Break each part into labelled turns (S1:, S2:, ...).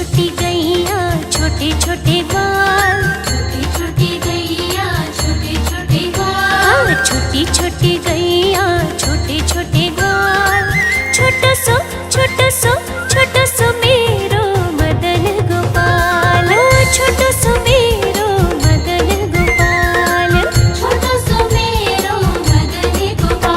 S1: छोटी गैया छोटे छोटे ग्वाल,
S2: छोटी छोटी गैया छोटे छोटे ग्वाल,
S1: छोटी छोटी गैया छोटे छोटे ग्वाल। छोटो सो छोटो सो छोटो सो मेरो मदन गोपाल, छोटो सो मेरो मदन गोपाल,
S2: छोटो सो मेरो मदन गोपाल।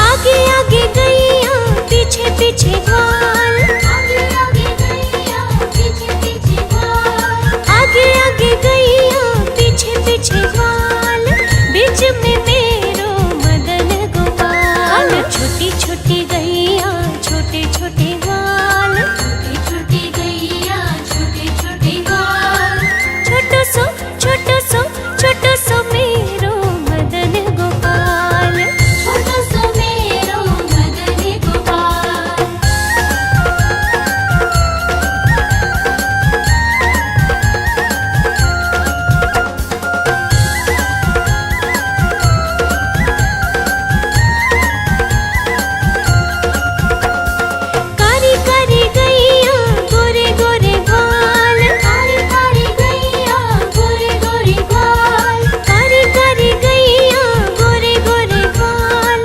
S1: आगे आगे गैया पीछे पीछे ग्वाल,
S2: आगे आगे गैया पीछे पीछे ग्वाल,
S1: आगे आगे गैया पीछे पीछे ग्वाल। बीच में मेरो मदन गोपाल, छोटी छोटी गैया छोटे छोटे ग्वाल,
S2: छोटी छोटी गैया छोटे छोटे ग्वाल।
S1: छोटो सो छोटो सो छोटो सो मेरो मदन गोपाल।
S2: छोटो सो मेरो मदन गोपाल।
S1: कारी कारी गैया गोरे गोरे ग्वाल,
S2: कारी कारी गैया गोरे गोरे ग्वाल,
S1: कारी कारी गैया गोरे गोरे ग्वाल।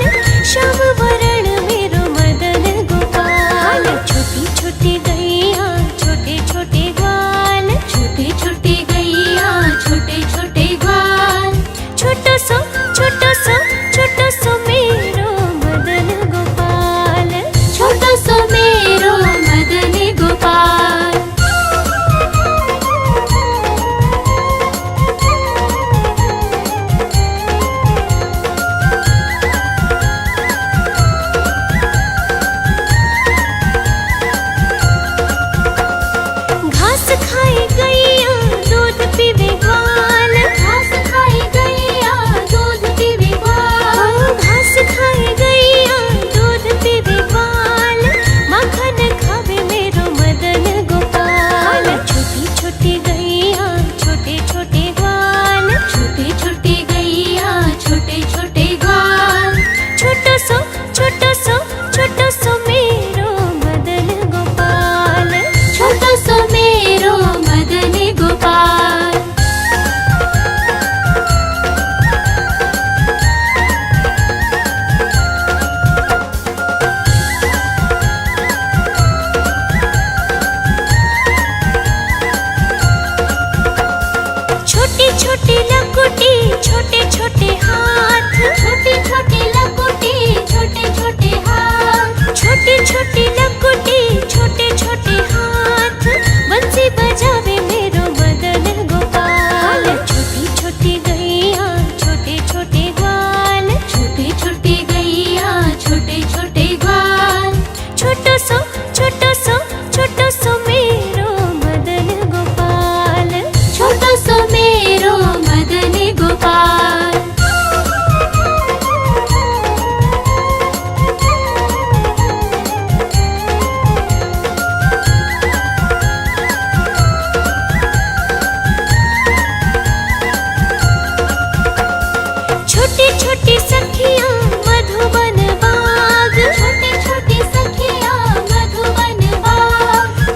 S1: श्याम वरण मेरो मदन गोपाल, छोटी छोटी गैया छोटे छोटे ग्वाल,
S2: छोटी छोटी गैया छोटे छोटे ग्वाल।
S1: छोटो सो छोटो सो छोटो सो मेरो मदन गोपाल।
S2: छोटो सो मेरो मदन गोपाल।
S1: घास खाए गैया दूध पीवे ग्वाल,
S2: घास खाई गैया दूध पीवे ग्वाल,
S1: घास खाए गैया दूध पीवे ग्वाल। माखन खावे मेरो मदन गोपाल, छोटी छोटी गैया छोटे छोटे ग्वाल,
S2: छोटी छोटी गैया छोटे छोटे ग्वाल।
S1: छोटो सो छोटो सो छोटो सो मेरो मदन गोपाल।
S2: छोटो सो मेरो मदन गोपाल।
S1: छोटी छोटी लकुटी छोटे छोटे हाथ,
S2: छोटी छोटी लकुटी छोटे छोटे हाथ,
S1: छोटी छोटी लकुटी छोटे छोटे हाथ। बंसी बजावे मेरो मदन गोपाल, छोटी छोटी गैया छोटे छोटे ग्वाल,
S2: छोटी छोटी गैया छोटे छोटे ग्वाल।
S1: छोटो सो छोटो सो छोटो सो मेरो मदन गोपाल।
S2: छोटो सो मेरो मदन गोपाल।
S1: छोटी छोटी सखियां मधुबन बाग,
S2: छोटी छोटी सखिया मधुबन बाग,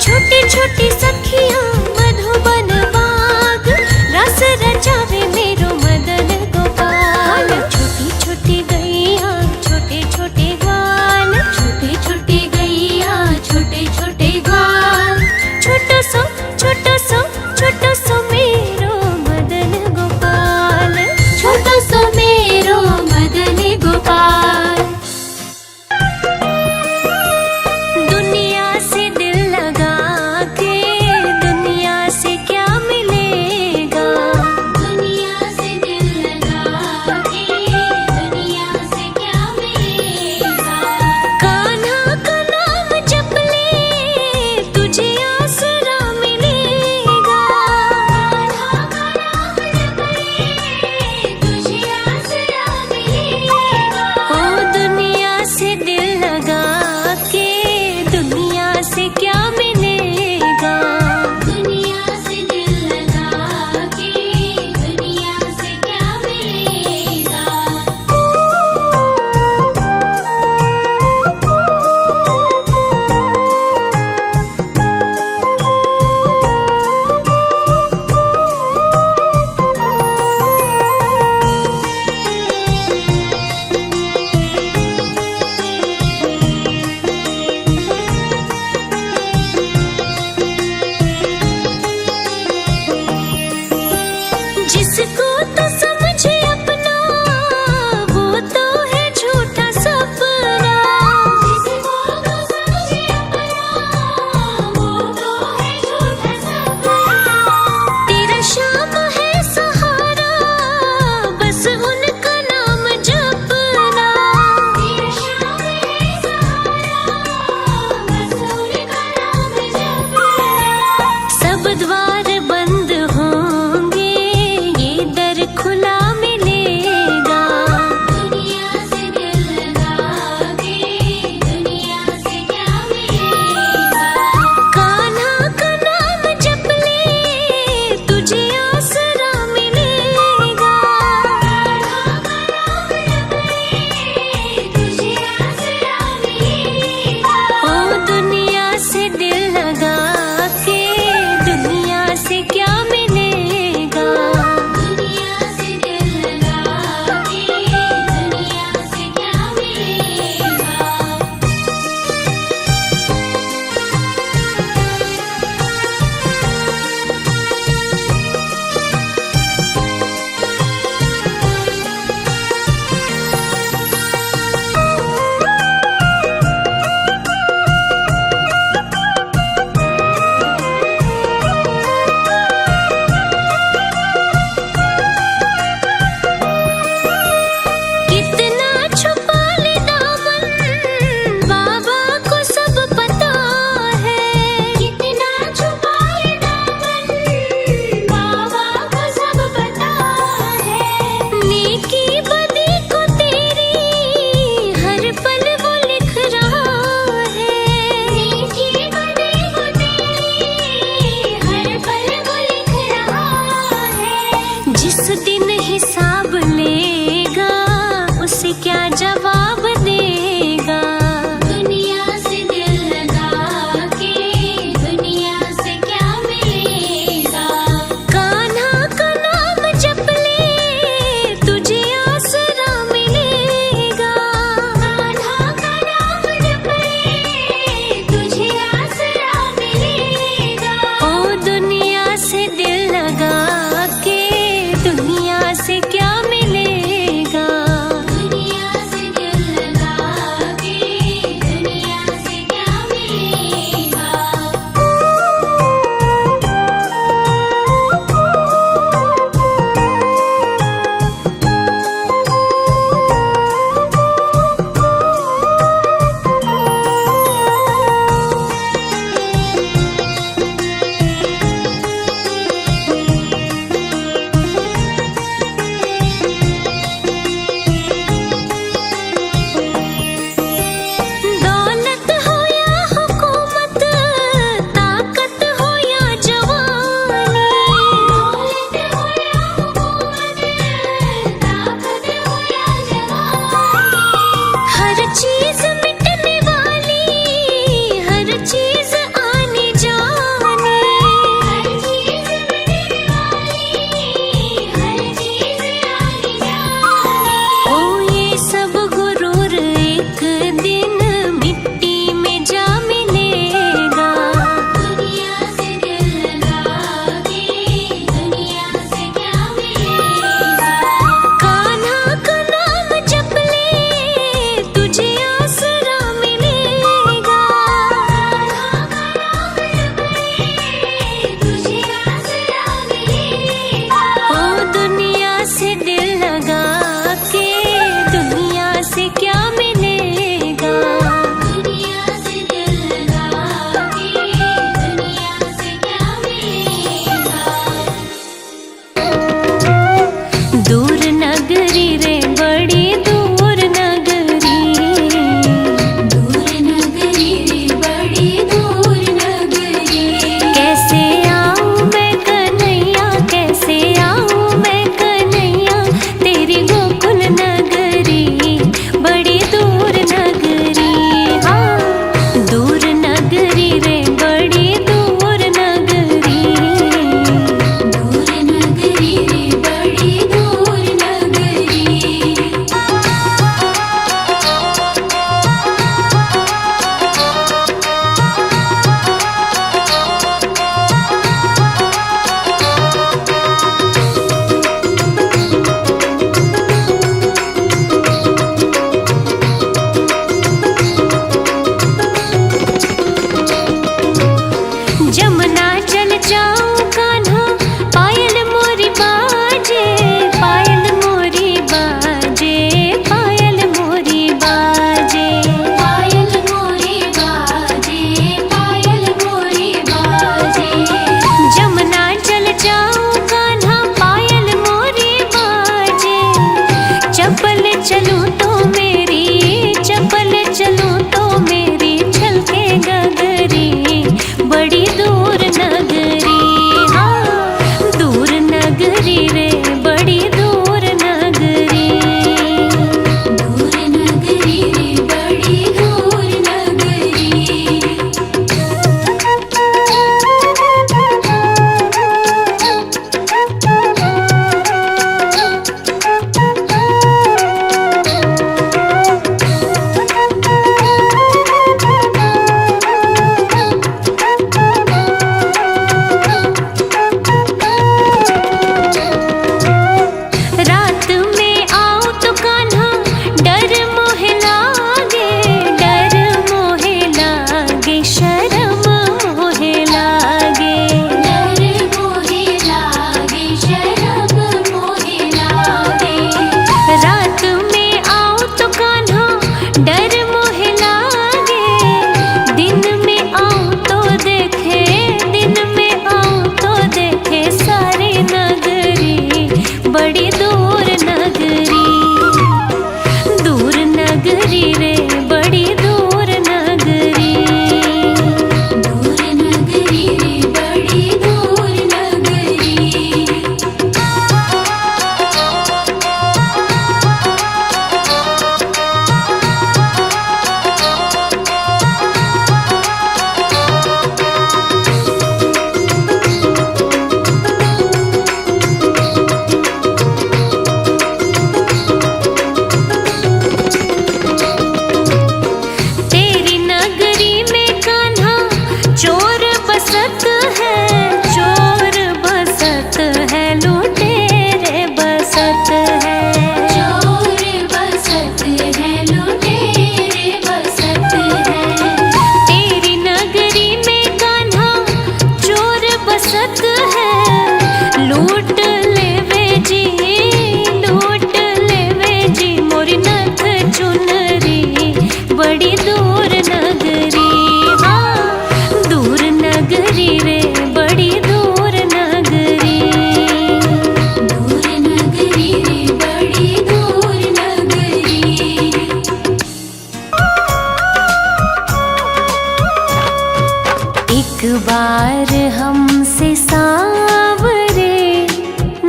S1: बार हमसे सांवरे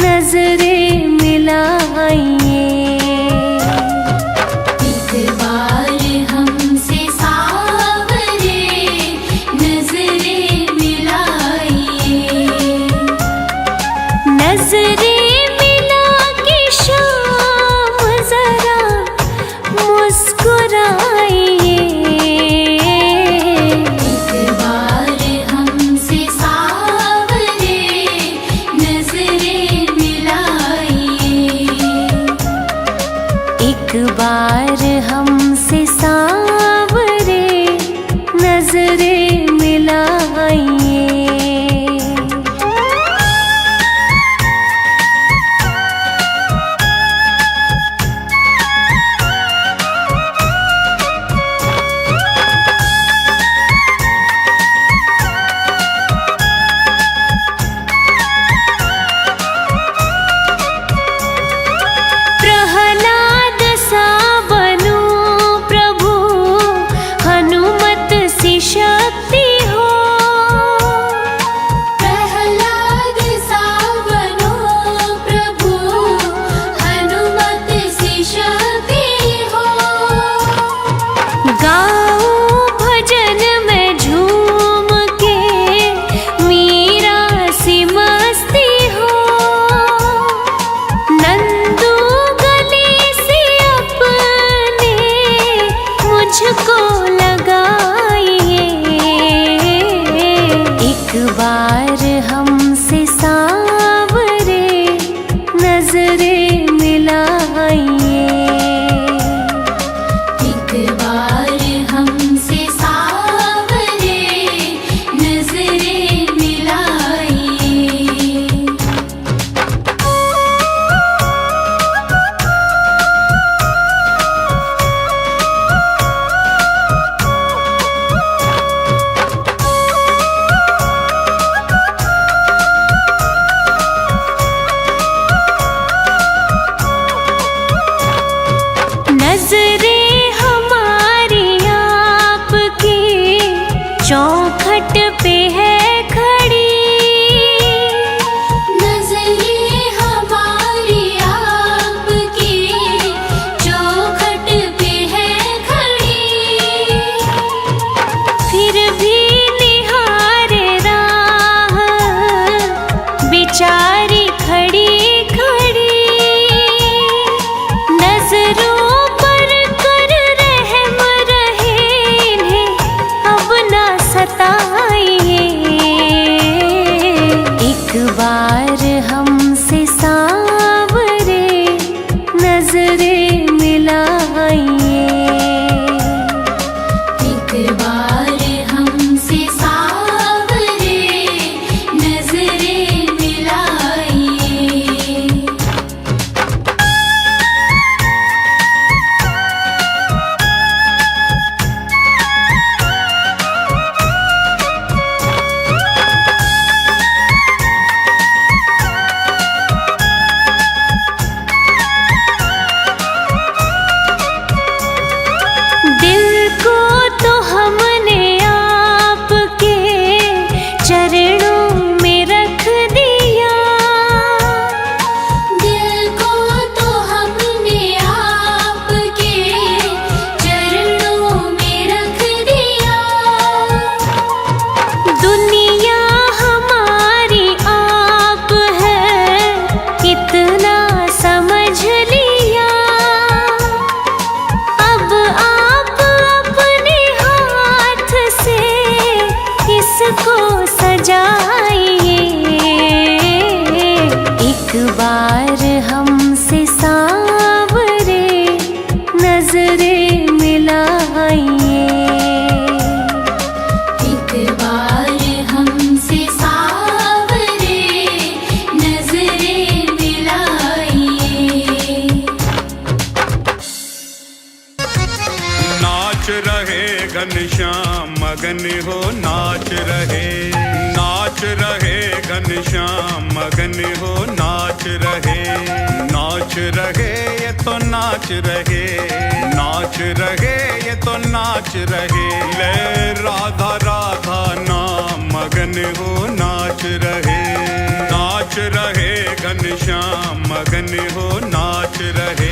S1: नजरें मिलाइए।
S2: एक बार हमसे सांवरे नजरें मिलाइए।
S1: नजरें मिला के शाम जरा मुस्कुराइए।
S2: एक बार हमसे सांवरे नजरें मिलाइए।
S1: एक बार हमसे सांवरे नजरें मिलाइए। प्रहलाद सा बनूं प्रभु, हनुमत सी शक्ति हो।
S2: प्रहलाद सा बनो प्रभु, हनुमत सी शक्ति हो।
S1: गाऊं भजन में झूम के मीरा सी मस्ती हो। नंदू गले से अपने मुझको लगाइए। एक बार हमसे सांवरे नजरें मिलाइए।
S2: एक बार हमसे सांवरे नजरें मिलाइए।
S1: नजरें हमारी आपकी चौखट पे है खड़ी।
S2: नजरें हमारी आपकी चौखट पे है खड़ी।
S1: फिर भी निहारे राह बेचारी खड़ी खड़ी। नजरों पर कर रहम रहे, इन्हें अब ना सताइए। एक बार हमसे सांवरे नजरें मिलाइए।
S2: एक बार हमसे सांवरे नजरें मिलाइए।
S1: दिल को तो हमने आपके चरणों में रख दिया।
S2: दिल को तो हमने आपके चरणों में रख दिया।
S1: दुनिया हमारी आप है, इतना समझ लिया। अब आप अपने हाथ से इसको सजाइए। एक बार हमसे सांवरे नजरें मिलाइए।
S2: एक बार हमसे सांवरे नजरें मिलाइए।
S3: नाच रहे घनश्याम मगन हो नाच रहे। नाच रहे घनश्याम मगन हो नाच रहे। नाच रहे ये तो नाच रहे। नाच रहे ये तो नाच रहे। ले राधा राधा नाम मगन हो नाच रहे, नाच रहे घनश्याम मगन हो नाच रहे।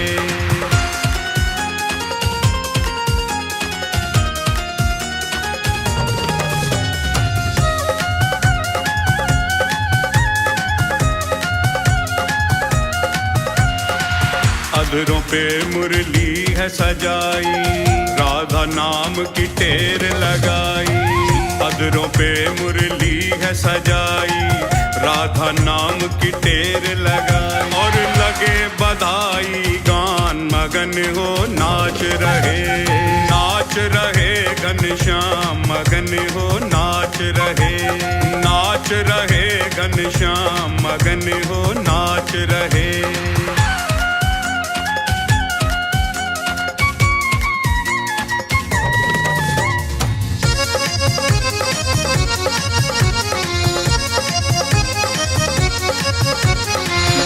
S3: अधरों पे मुरली है सजाई, राधा नाम की टेर लगाई। अधरों पे मुरली है सजाई, राधा नाम की टेर लगाई। और लगे बधाई गान मगन हो नाच रहे, नाच रहे घनश्याम मगन हो नाच रहे, नाच रहे घनश्याम मगन हो नाच रहे।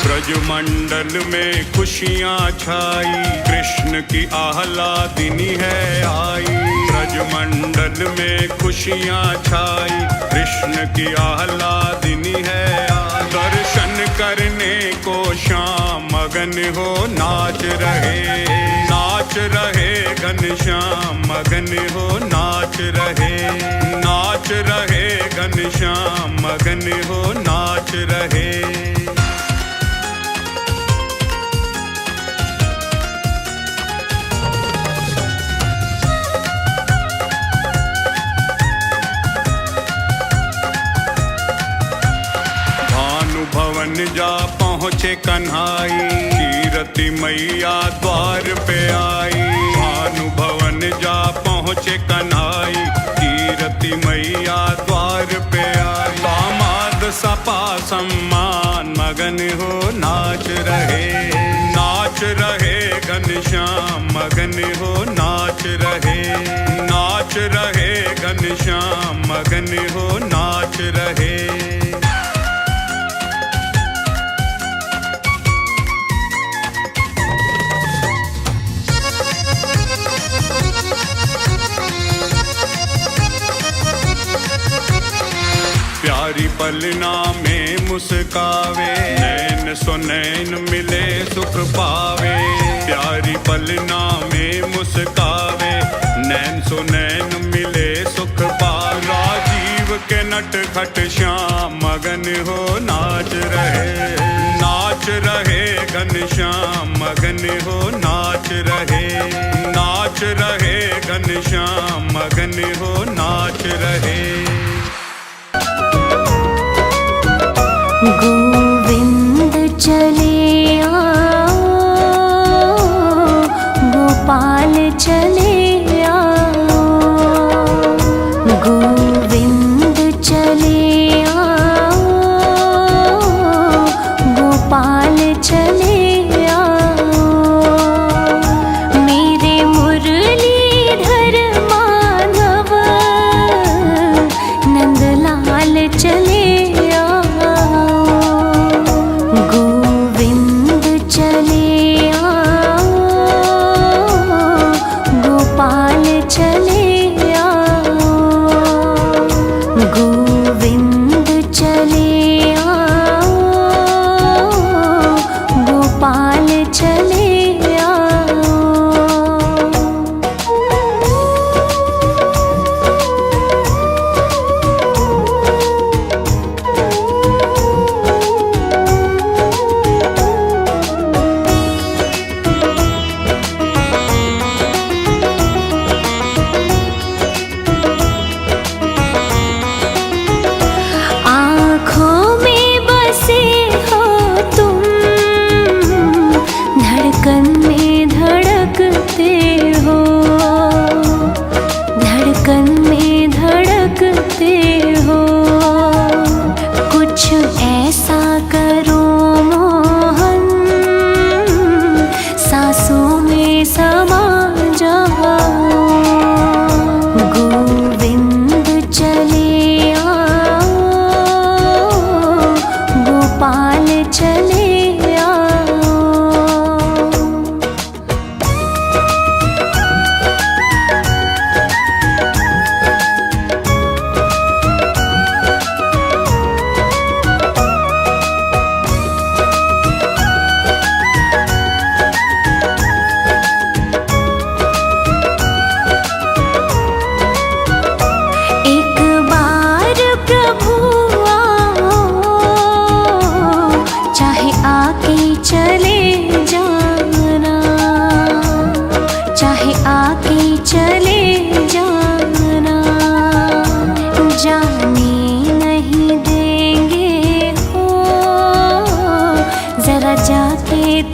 S3: ब्रजमंडल में खुशियाँ छाई, कृष्ण की आह्लादिनी है आई। ब्रजमंडल में खुशियाँ छाई, कृष्ण की आह्लादिनी है आई। दर्शन करने को श्याम मगन हो नाच रहे, नाच रहे घनश्याम मगन हो नाच रहे, नाच रहे घनश्याम मगन हो नाच रहे। भवन जा पहुँचे कन्हाई, कीरति मैया द्वार पे आई। भानु भवन जा पहुँचे कन्हाई, कीरति मैया द्वार पे आई। दामाद सपा सम्मान मगन हो नाच रहे, नाच रहे घनश्याम मगन हो नाच रहे, नाच रहे घनश्याम मगन हो नाच रहे। प्यारी पलना में मुस्कावे, नैन सो नैन मिले सुख पावे। प्यारी पलना में मुस्कावे, नैन सो नैन मिले सुख पावे। राजीव के नट खट श्याम मगन हो नाच रहे, नाच रहे घनश्याम मगन हो नाच रहे, नाच रहे घनश्याम मगन हो नाच रहे।
S1: गोविंद चले आओ, गोपाल चले आओ। गोविंद चले आओ, गोपाल चले आओ। मेरे मुरलीधर माधव नंदलाल चले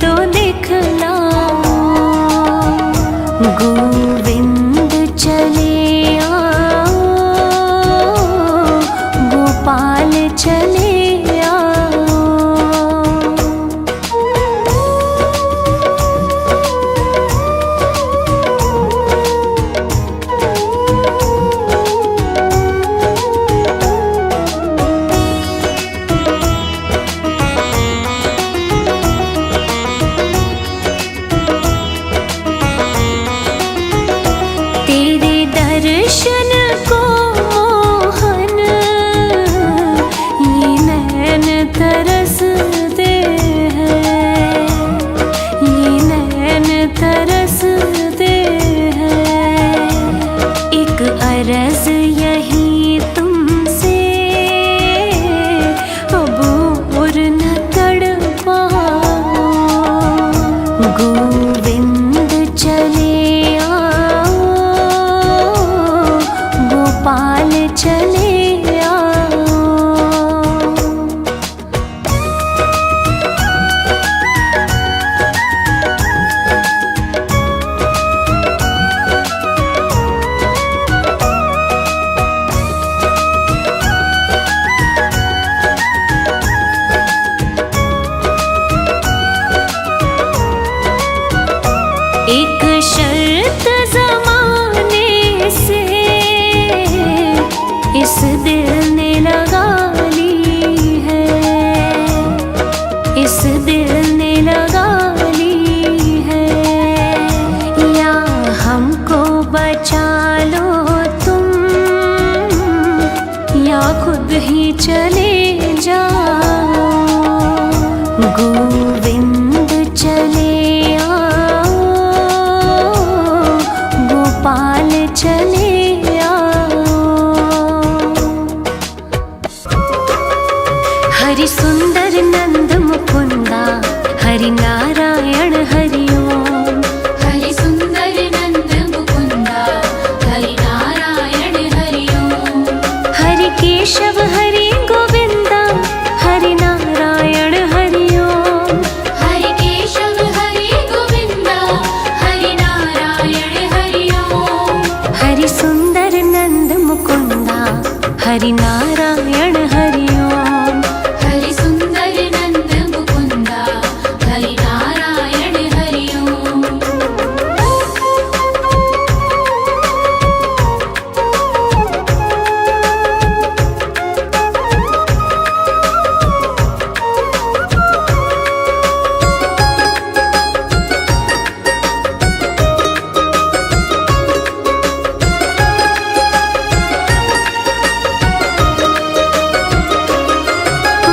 S1: तो दिखलाओ। गोविंद चले आओ, गोपाल चले दर्शन को मोहन ये नैन तरसते हैं, ये नैन तरसते हैं। एक अर्ज यही तुमसे, अब और न तड़पाओ। गोविंद चले गोपाल चले आओ। एक शर्त ज़माने से इस दिल ने लगा ली है, इस दिल ने लगा ली है। या हमको बचा लो तुम, या खुद ही चले जाओ। गोविंद चले आओ, गोपाल चले हरि सुंदर नंद मुकुंदा, हरि नारायण हरि ओम।
S2: हरि सुंदर नंद मुकुंदा, हरि नारायण हरि ओम।
S1: हरि केशव हरि गोविंदा, हरि नारायण हरि ओम।
S2: हरि केशव हरि गोविंदा, हरि नारायण हरि ओम।
S1: हरि सुंदर नंद मुकुंदा, हरि नारायण हरि ओम।
S2: हरि सुंदर नंद मुकुंदा, हरि नारायण हरि ओम।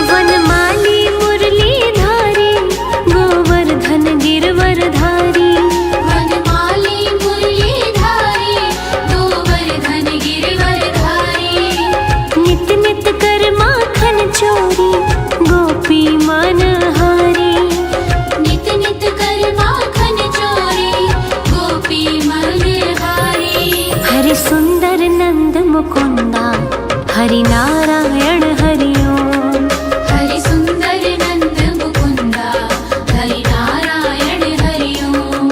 S1: वनमाली मुरलीधारी, गोवर्धन गिरवरधारी।
S2: वनमाली मुरलीधारी, गोवर्धन गिरवरधारी।
S1: नित नित कर माखन चोरी, गोपी मनहारी।
S2: नित नित कर माखन चोरी, गोपी मनहारी।
S1: हरि सुंदर नंद मुकुंदा, हरि नारायण हरि ओम।
S2: हरि सुंदर नंद मुकुंदा, हरि नारायण हरि ओम।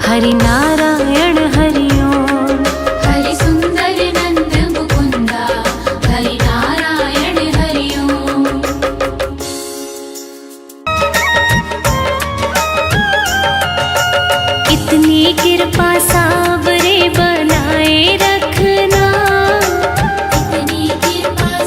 S1: हरि नारायण हरि ओम।
S2: हरि सुंदर नंद मुकुंदा, हरि नारायण हरि ओम।
S1: इतनी कृपा सावरे बनाए रखना,
S2: इतनी कृपा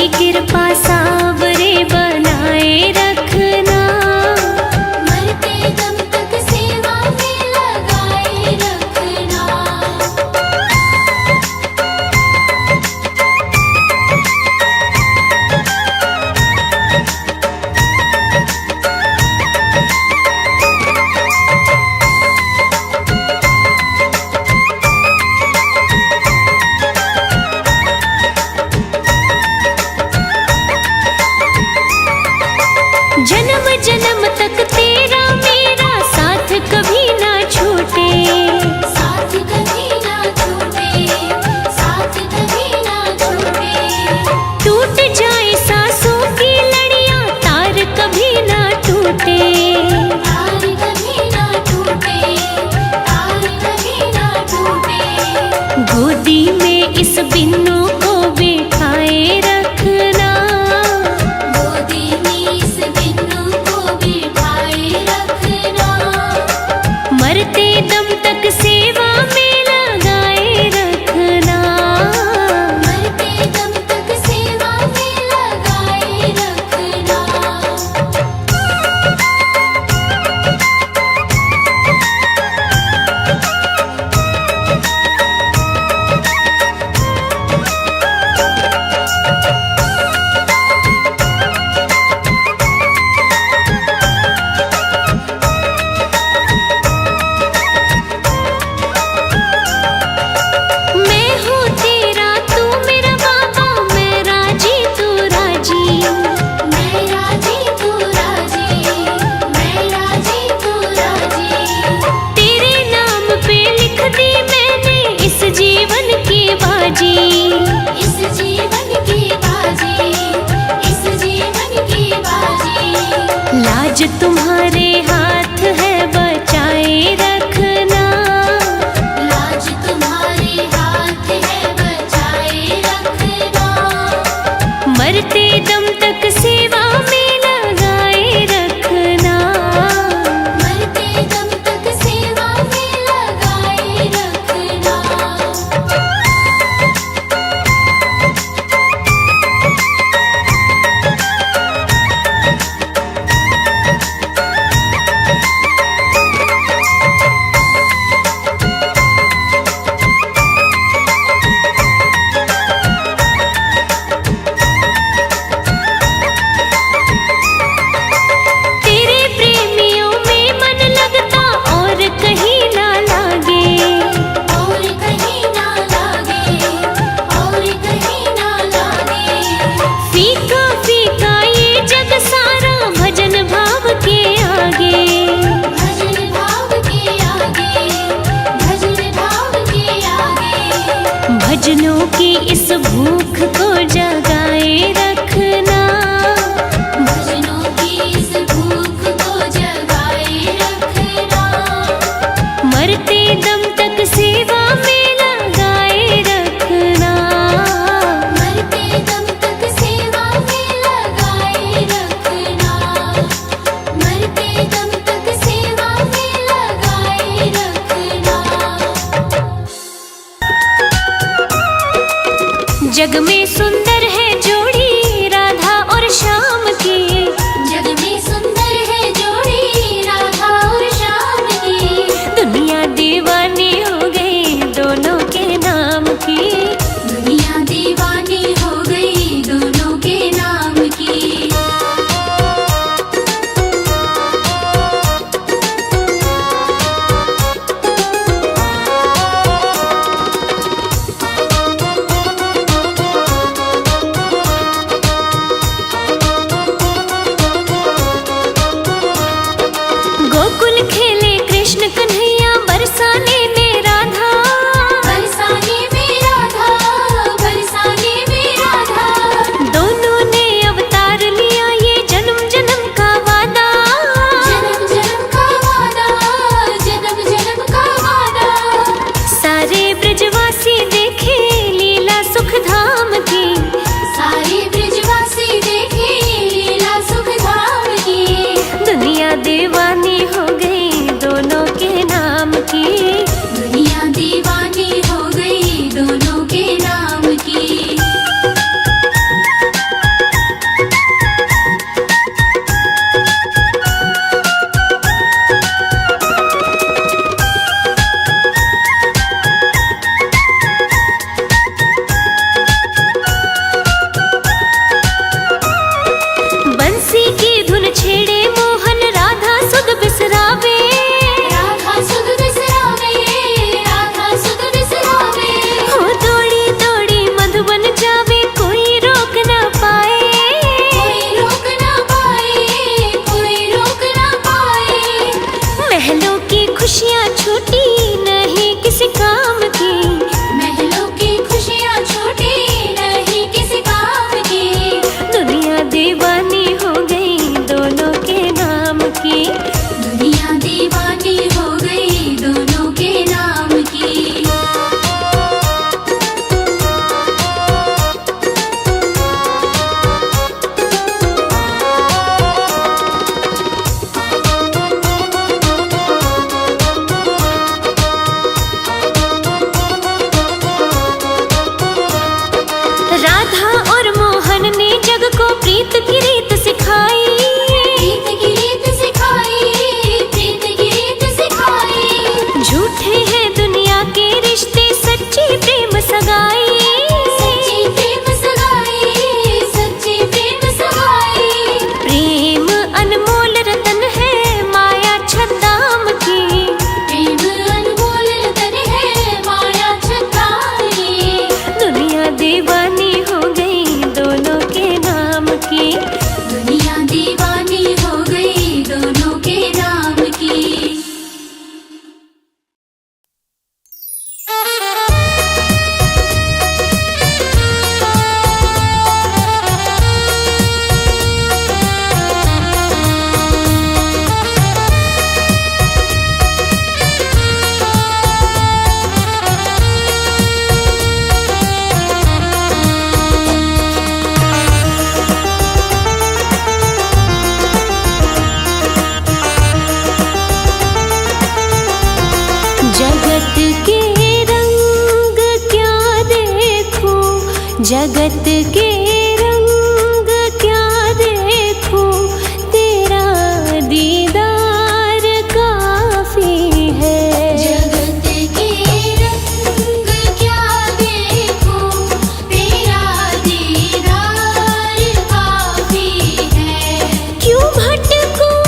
S1: कृपा सावरे बनाए रखना।
S2: मरते दम तक सेवा में लगाए रखना।
S1: जन्म जन्म तक तेरा मेरा साथ कभी ना छूटे।
S2: साथ कभी ना छूटे, साथ कभी ना छूटे।
S1: टूट जाए सांसों की लड़ियां तार कभी ना टूटे।
S2: तार कभी ना टूटे, तार कभी ना टूटे।
S1: गोदी में इस बिन्नू को बिठाए रखना।
S2: गोदी में इस बिन्नू को बिठाए रखना।
S1: मरते दम तक सेवा में लगाए रखना।
S2: मरते दम तक सेवा में लगाए रखना।
S1: मैं हूँ तेरा तू मेरा बाबा, मैं राजी तू राजी।
S2: मैं राजी तू राजी, मैं राजी तू राजी।
S1: तेरे नाम पे लिख दी मैंने इस जीवन की बाजी।
S2: इस जीवन की बाजी, इस जीवन की बाजी।
S1: लाज तुम्हारे हाथ है बचाए रखना।
S2: लाज तुम्हारे हाथ है बचाए रखना।
S1: मरते दम तक सेवा में लगाए रखना।
S2: मरते दम तक सेवा में लगाए रखना।
S1: जगत के रंग क्या देखूं, तेरा दीदार काफी है।
S2: जगत के रंग क्या देखूं, तेरा दीदार काफी है।
S1: क्यों भटकूं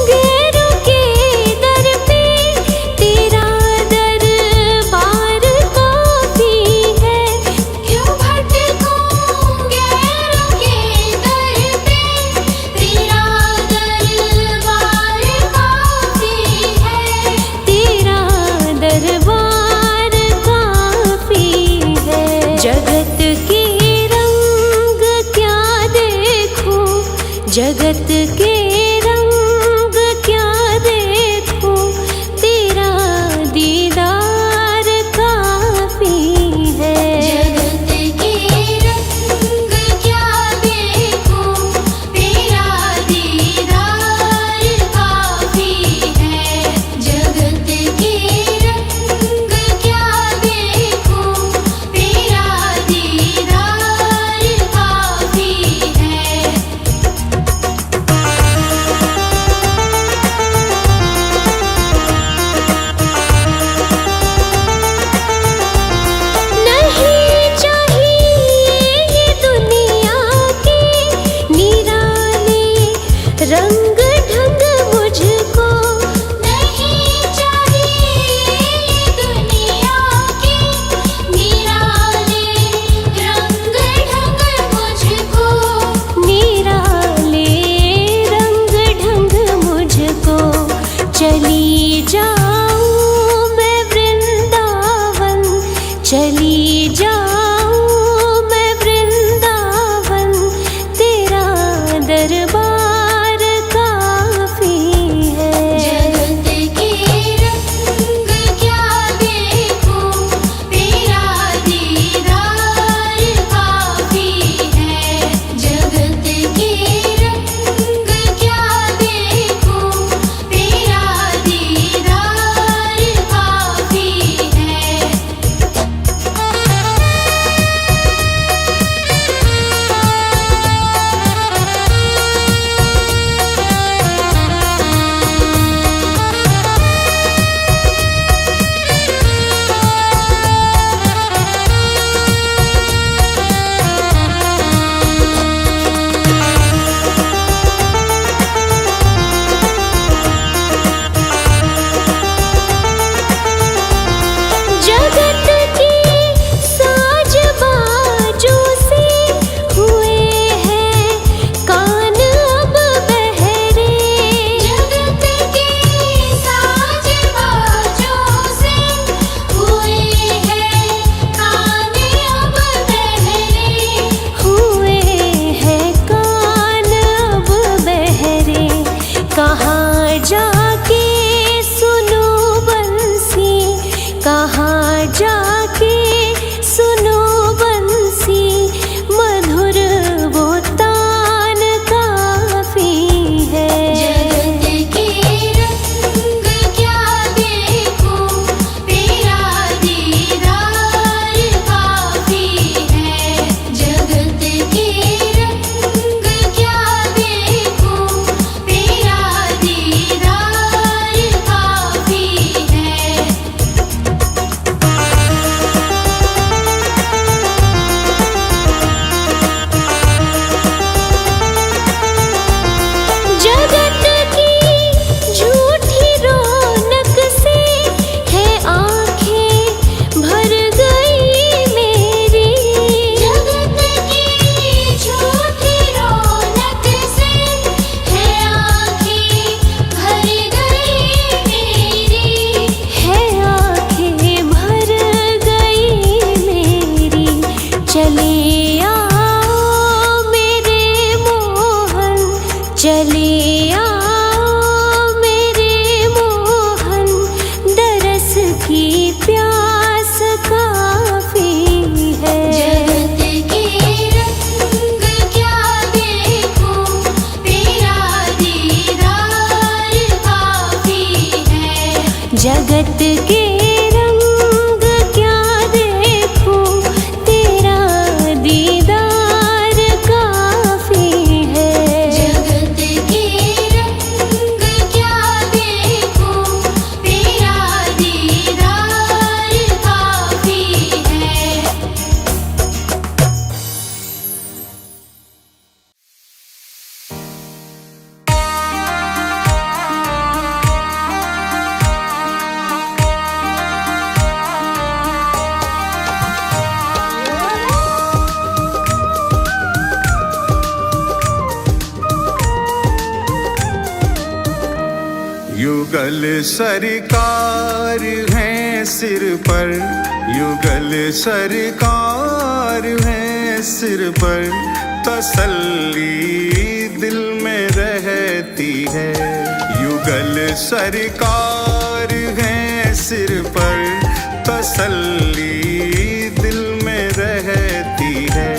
S1: गैरों के दर पे, तेरा दरबार काफी है।
S2: क्यों भटकूं गैरों के दर पे, तेरा दरबार काफी है।
S1: तेरा दरबार काफी है। जगत के रंग क्या देखूं, जगत के रंग क्या देखूं, तेरा दीदार काफी है।
S2: जगत के रंग क्या देखूं, तेरा दीदार काफी है। जगत के रंग क्या देखूं, तेरा दीदार काफी है।
S1: नहीं चाहिए ये दुनिया के निराले रंग ढंग मुझको।
S2: नहीं चाहिए दुनिया के निराले रंग ढंग मुझको।
S1: निराले रंग ढंग मुझको। चली जाऊं मैं वृंदावन, चली जाऊं मैं वृंदावन, तेरा दरबार काफी है।
S2: जगत के रंग क्या देखूं, तेरा दीदार काफी है। जगत के रंग क्या देखूं, तेरा दीदार काफी है।
S1: जगत की साज बाजों से हुए हैं कान अब बहरे।
S2: जगत के साज बाजों से हुए हैं कान अब बहरे।
S1: हुए हैं कान अब बहरे। कहाँ जाके सुनो बंसी, कहाँ जाके सुनो बंसी, मधुर वो तान काफी है।
S2: जगत के रंग क्या देखूं, तेरा दीदार काफी है। जगत के रंग क्या देखूं, तेरा दीदार काफी है।
S1: जगत की झूठी रौनक से है आंखें भर गई मेरी।
S2: जगत की झूठी रौनक से है आँखें भर गई मेरी।
S1: है आंखें भर गई मेरी। चले आओ मेरे मोहन, चले आओ मेरे मोहन, दरस की प्यास काफी है।
S2: जगत के रंग क्या देखूं, तेरा दीदार काफी है।
S1: जगत के रंग क्या देखूं, तेरा
S3: युगल सरकार है सिर पर, युगल सरकार है सिर पर, तसल्ली दिल में रहती है। युगल सरकार है सिर पर, तसल्ली दिल में रहती है।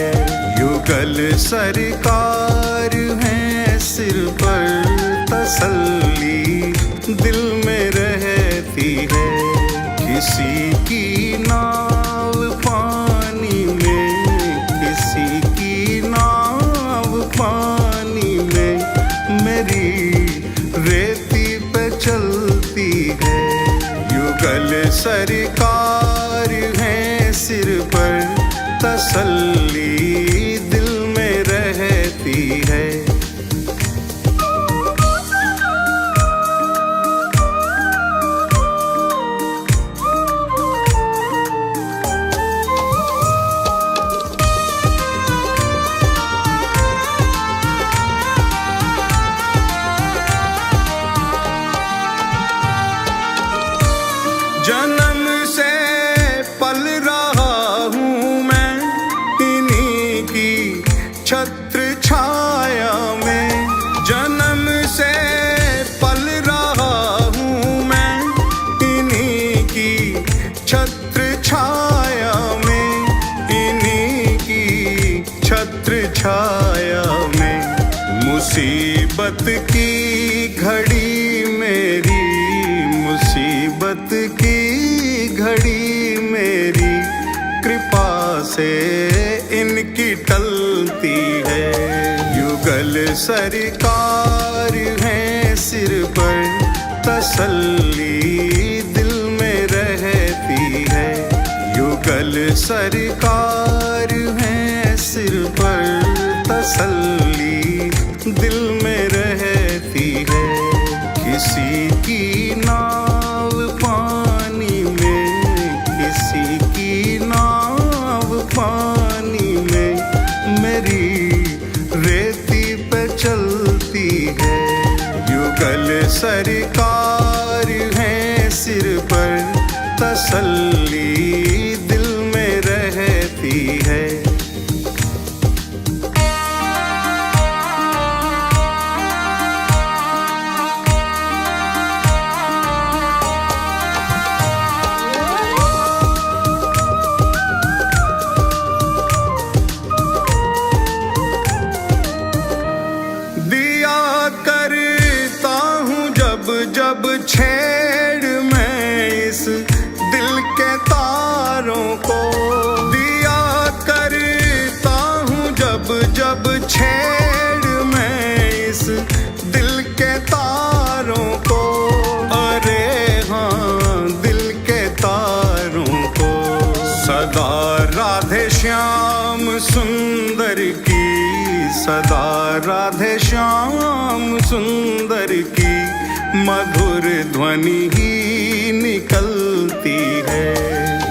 S3: युगल सरकार है सिर पर, तसल्ली दिल में रहती है। किसी की नाव पानी में, किसी की नाव पानी में, मेरी रेती पे चलती है। युगल सरकार है सिर पर, तसल्ली दिल में रहती है। जन्म से पल रहा हूँ मैं इन्हीं की छत्र छाया में। जन्म से पल रहा हूँ मैं इन्हीं की छत्र छाया में, इन्हीं की छत्र छाया में। मुसीबत की घड़ी मेरी, मुसीबत की घड़ी मेरी, कृपा से इनकी टलती है। युगल सरकार है सिर पर, तसल्ली दिल में रहती है। युगल सरकार है सिर पर, तसल्ली दिल में रहती है। किसी की नाव पानी में, किसी की नाव पानी में, मेरी रेती पे चलती है। युगल सरकार है सिर पर, तसल्ली दिल में रहती है। जब छेड़ मैं इस दिल के तारों को, दिया करता हूँ जब जब छेड़ मैं इस दिल के तारों को। अरे हाँ दिल के तारों को। सदा राधे श्याम सुंदर की, सदा राधे श्याम सुंदर की मधुर ध्वनि ही निकलती है।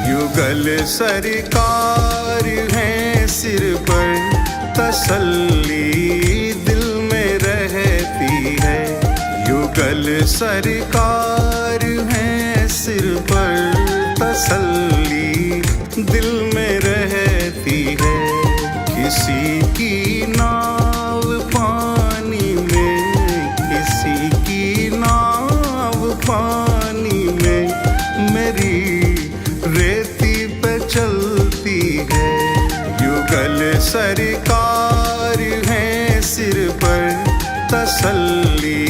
S3: युगल सरकार है सिर पर, तसल्ली दिल में रहती है। युगल सरकार है सिर पर, तसल्ली दिल में रहती है। किसी की नाव पानी में, किसी की नाव पानी में, मेरी रेती पे चलती है। युगल सरकार है सिर पर, तसल्ली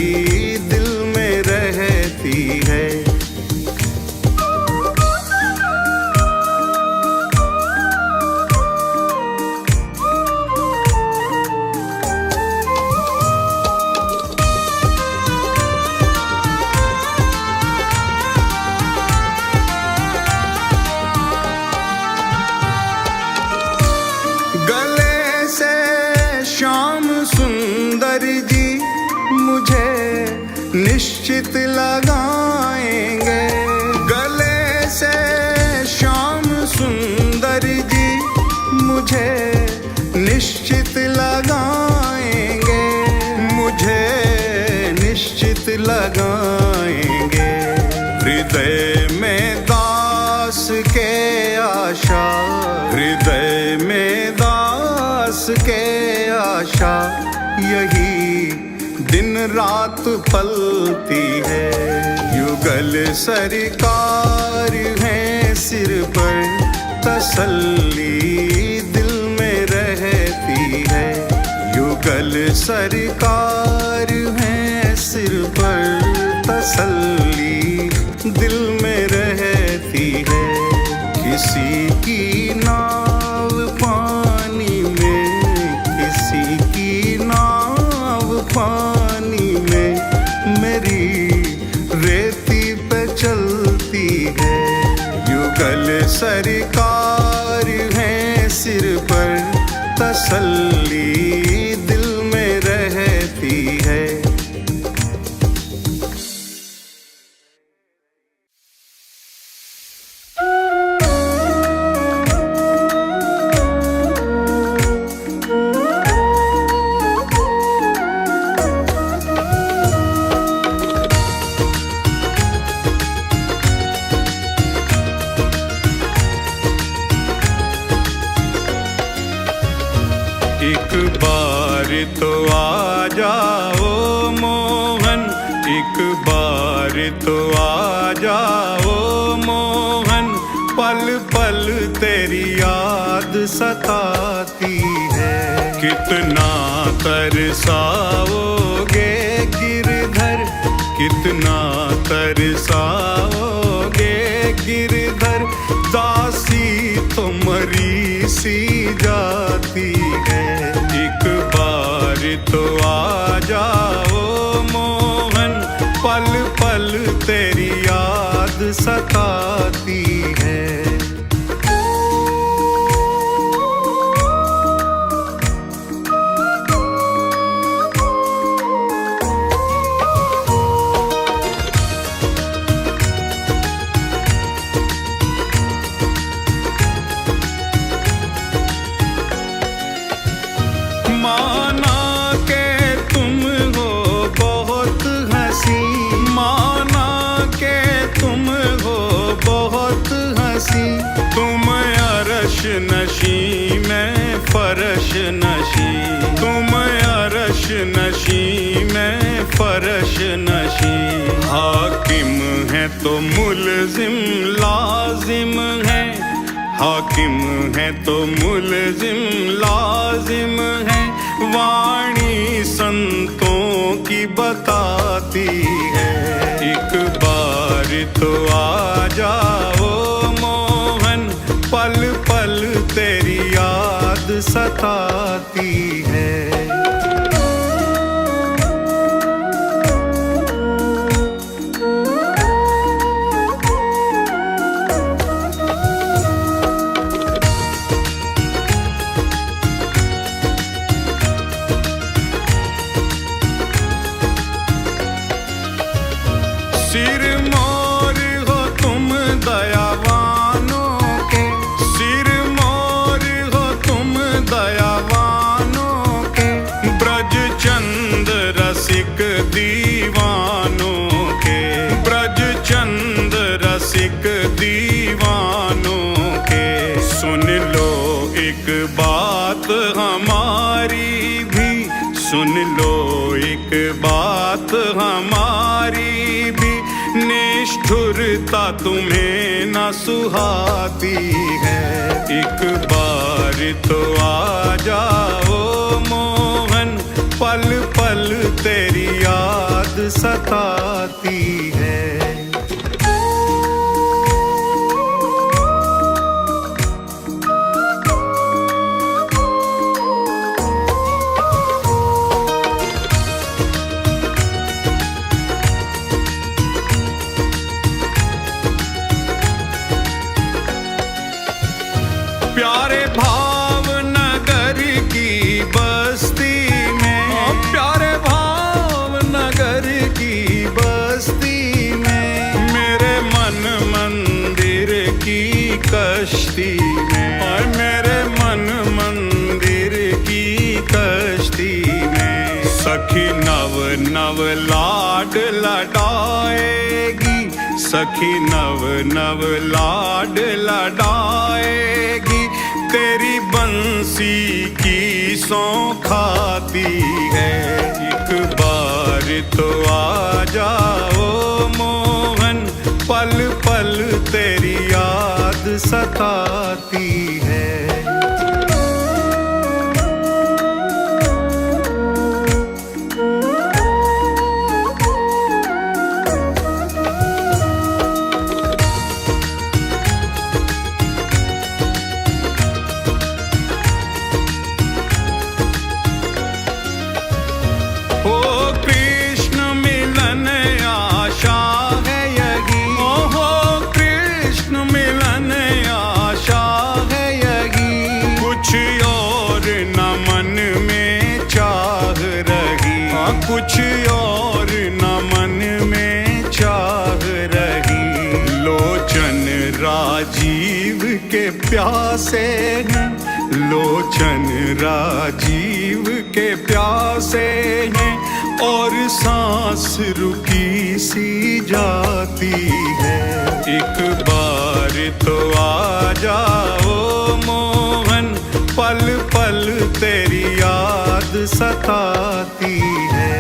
S3: दिल में रहती है। निश्चित लगाएंगे गले से श्याम सुंदर जी, मुझे निश्चित लगाएंगे, मुझे निश्चित लगाएंगे। आशा यही दिन रात पलती है। युगल सरकार है सिर पर, तसल्ली दिल में रहती है। युगल सरकार है सिर पर, तसल्ली दिल में रहती है। किसी की नाव पानी में, किसी की नाव पानी में, मेरी रेती पे चलती है। युगल सरकार है सिर पर, तसल्ली दिल में रहती है। एक बार तो आ जाओ मोहन, एक बार तो आ जाओ मोहन। पल पल तेरी याद सताती है। कितना तरसाओगे गिरधर, कितना तरसाओगे गिरधर। दासी तो मरी सी जाती है। एक बार तो आ जाओ मोहन, पल पल तेरी याद सताती है। माना के तुम हो बहुत हंसी, माना के तुम हो बहुत हंसी। तुम अरश नशी मैं फरश नशी, तुम अरश नशी मैं फरश नशी। हाकिम है तो मुलजिम लाजिम है, हाकिम है तो मुलजिम लाजिम है। वाणी संतों की बताती है। एक बार तो आ जाओ मोहन, पल पल तेरी याद सताती है। सिरमौर हो तुम दयावानों के, सिरमौर हो तुम दयावानों के। ब्रज चंद रसिक दीवानों के, ब्रज चंद रसिक दीवानों के। सुन लो एक बात हमारी भी, सुन लो एक बात हमारी भी। निष्ठुरता तुम्हें न सुहाती है। एक बार तो आ जाओ मोहन, पल पल तेरी याद सताती है। प्यारे भावनगर की बस्ती में, प्यारे भावनगर की बस्ती में। मेरे मन मंदिर की कश्ती में, और मेरे मन मंदिर की कश्ती में। सखी नव नव लाड लडाएगी, सखी नव नव लाड लडाएगी। तेरी बंसी की सौ खाती है। एक बार तो आ जाओ मोहन, पल पल तेरी याद सताती है। कुछ और न मन में चाह रही। लोचन राजीव के प्यासे हैं, लोचन राजीव के प्यासे हैं, और सांस रुकी सी जाती है। एक बार तो आ जाओ मोहन, पल पल तेरी याद सताती है।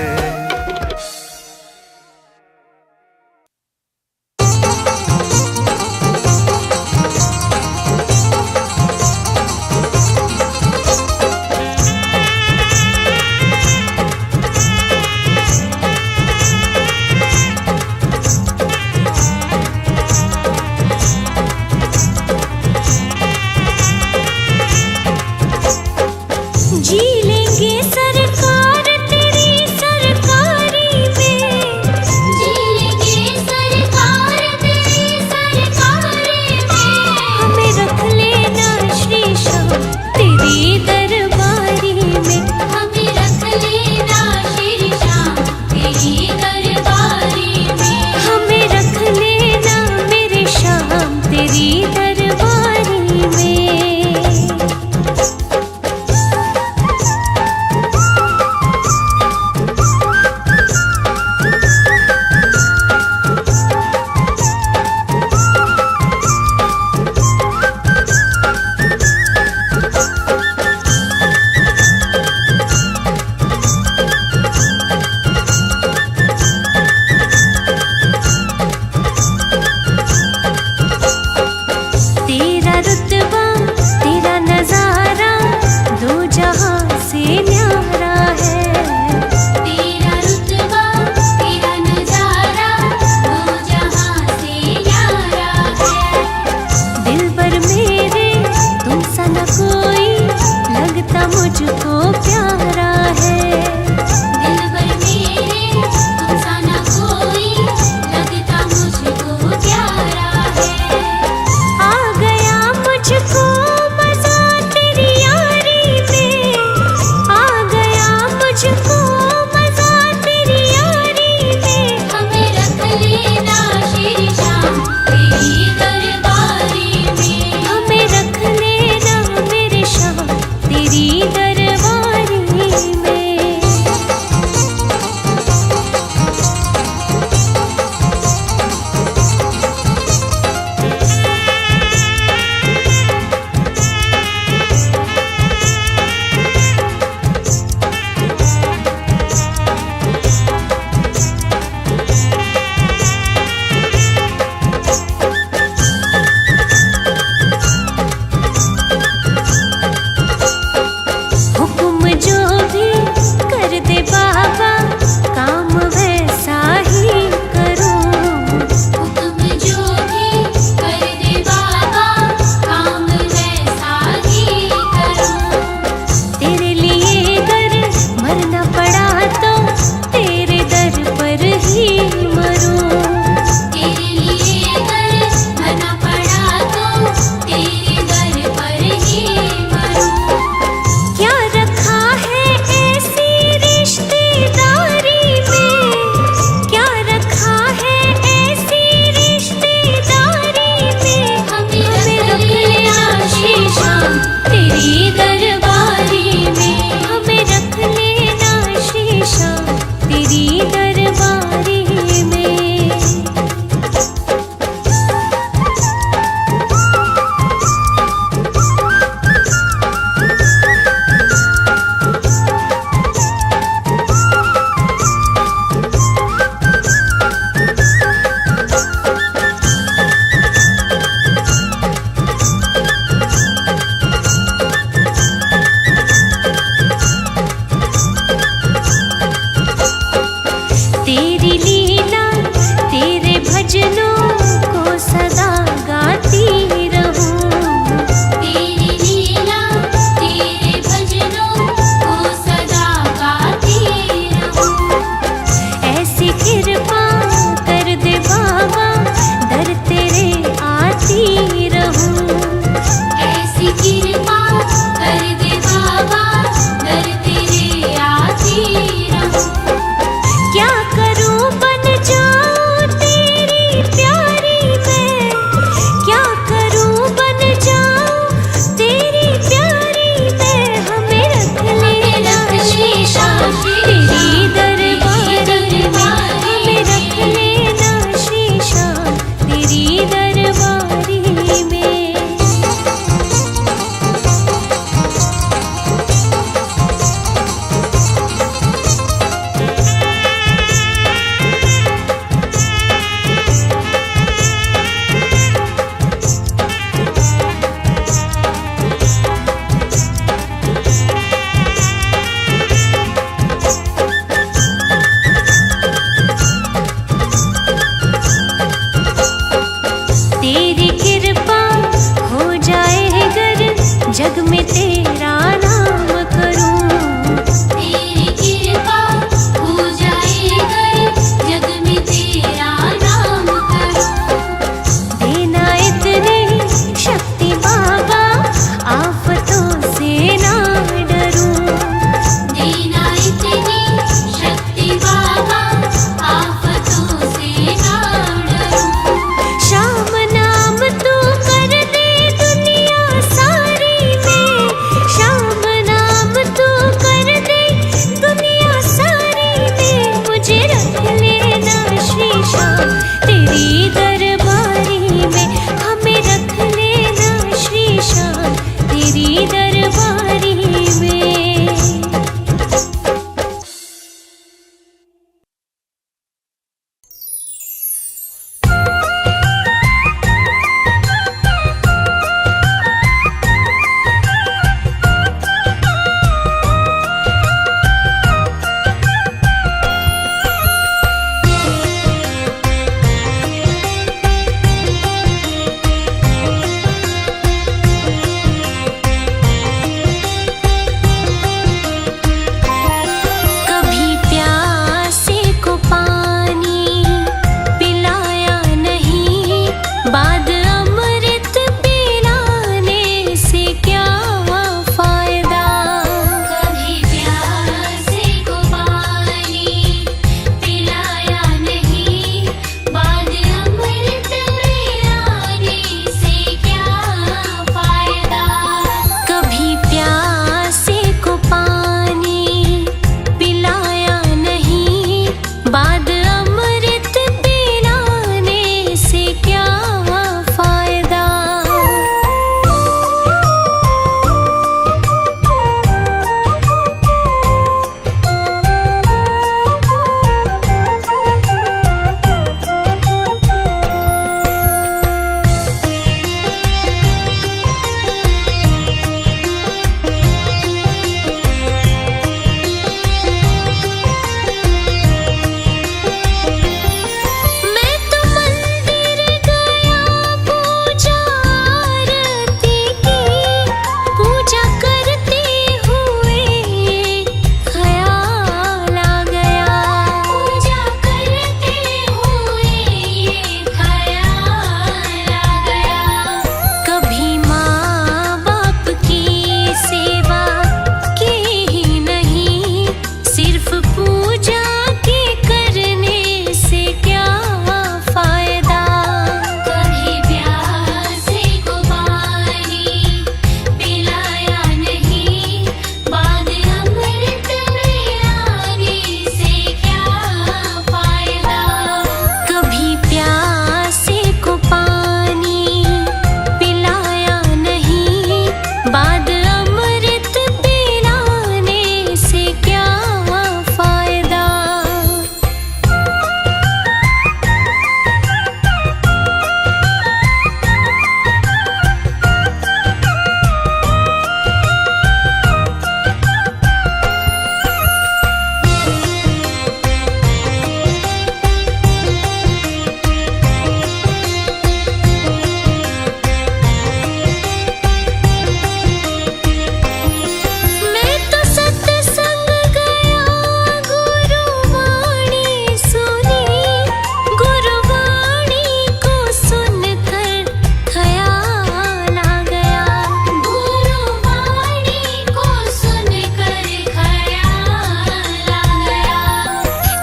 S1: जी लेंगे सरकार तेरी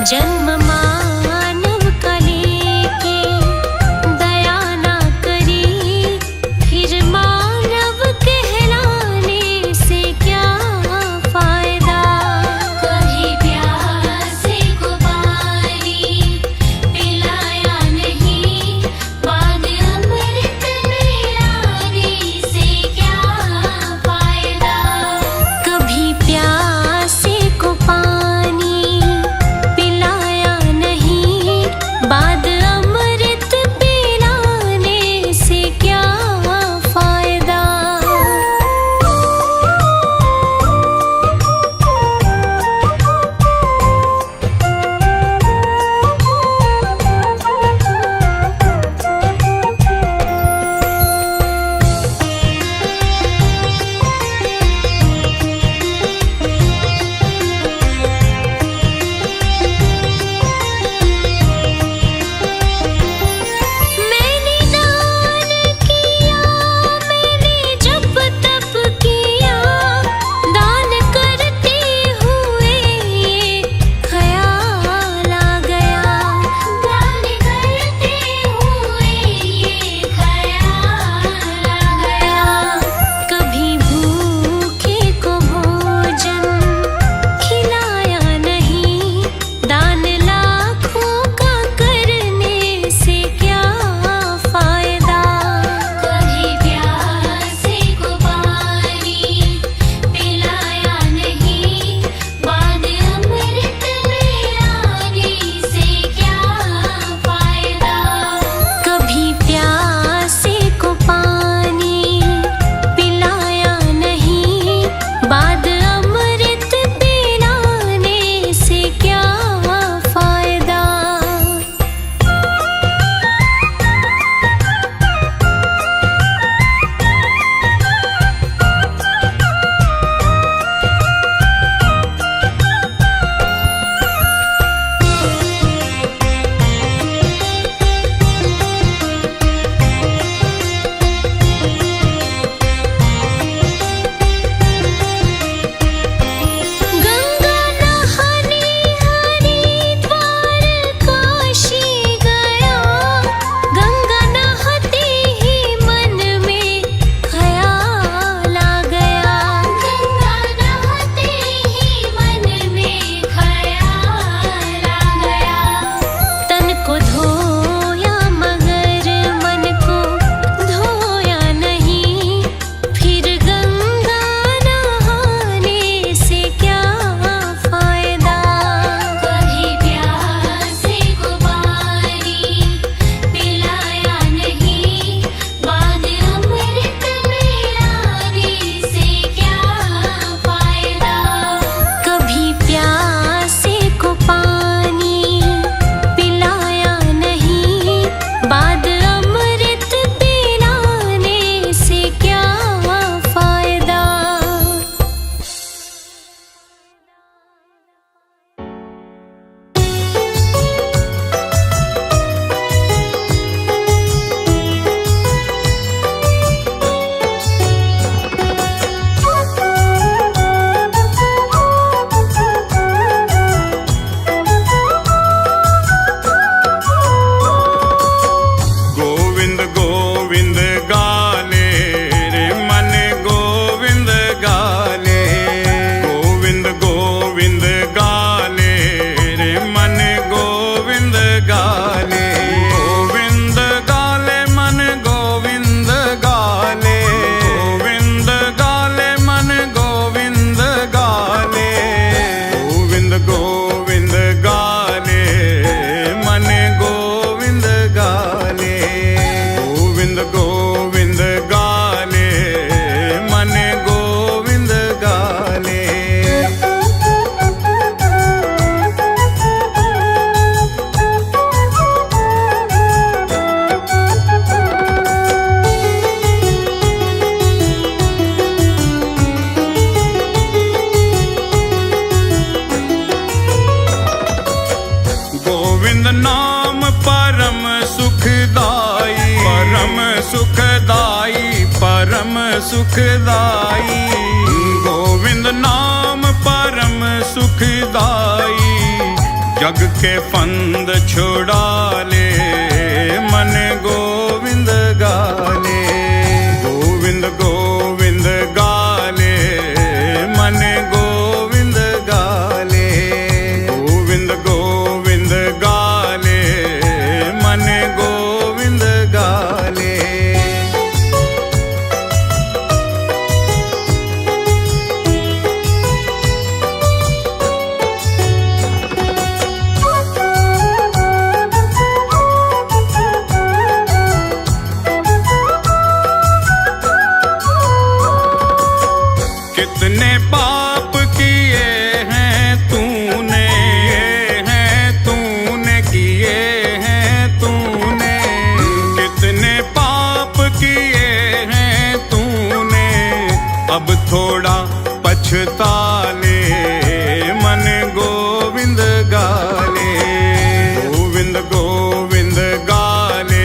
S1: जन्म मानव का लेके दया ना करी, फिर मानव कहलाने से क्या फायदा।
S2: कभी प्यासे को पानी पिलाया नहीं, बाद अमृत पिलाने से क्या फायदा।
S1: कभी प्यासे को पानी पिलाया नहीं, बाद अमृत पिलाने से क्या फायदा। मैंने दान किया, मैंने जप तप किया, दान करते हुए ये ख्याल आ गया।
S2: दान करते हुए ये ख्याल आ गया।
S1: कभी भूखे को भोजन खिलाया नहीं, दान लाखों का करने से क्या फायदा।
S2: कभी प्यासे को पानी पिलाया नहीं, बाद अमृत पिलाने से क्या फायदा।
S1: कभी प्यासे को पानी पिलाया नहीं, बाद अमृत पिलाने से क्या फायदा। गंगा नहाने हरिद्वार काशी गया, गंगा नहाते ही मन में ख्याल आ गया।
S2: गंगा नहाते ही मन में ख्याल आ गया।
S1: तन को धोया मगर मन को धोया नहीं, फिर गंगा नहाने से क्या फायदा।
S2: कभी प्यासे को पानी पिलाया नहीं, बाद अमृत पिलाने से क्या फायदा।
S1: कभी प्यासे को पानी पिलाया नहीं, बाद अमृत पिलाने से क्या फायदा।
S3: गोविंद गोविंद गाले रे मन गोविंद गाले। गोविंद गोविंद गाले रे मन गोविंद गाले। गोविंद गाले मन गोविंद गाले। गोविंद गाले मन गोविंद गाले। गोविंद गोविंद गाले मन गोविंद गाले। गोविंद गोविंद गाले मन गोविंद गाले। गोविंद नाम परम सुखदाई, परम सुखदाई, परम सुखदाई। गोविंद नाम परम सुखदाई, जग के फंद छुड़ा ले मन गोविंद गाले, गोविंद गोविंद गाले मन गोविंद गाले, गोविंद गोविंद गाले मन गोविंद गाले। कितने पाप किए हैं तूने, किए हैं तूने, कितने पाप किए हैं तूने, अब थोड़ा पछता ले मन गोविंद गाले, गोविंद गोविंद गाले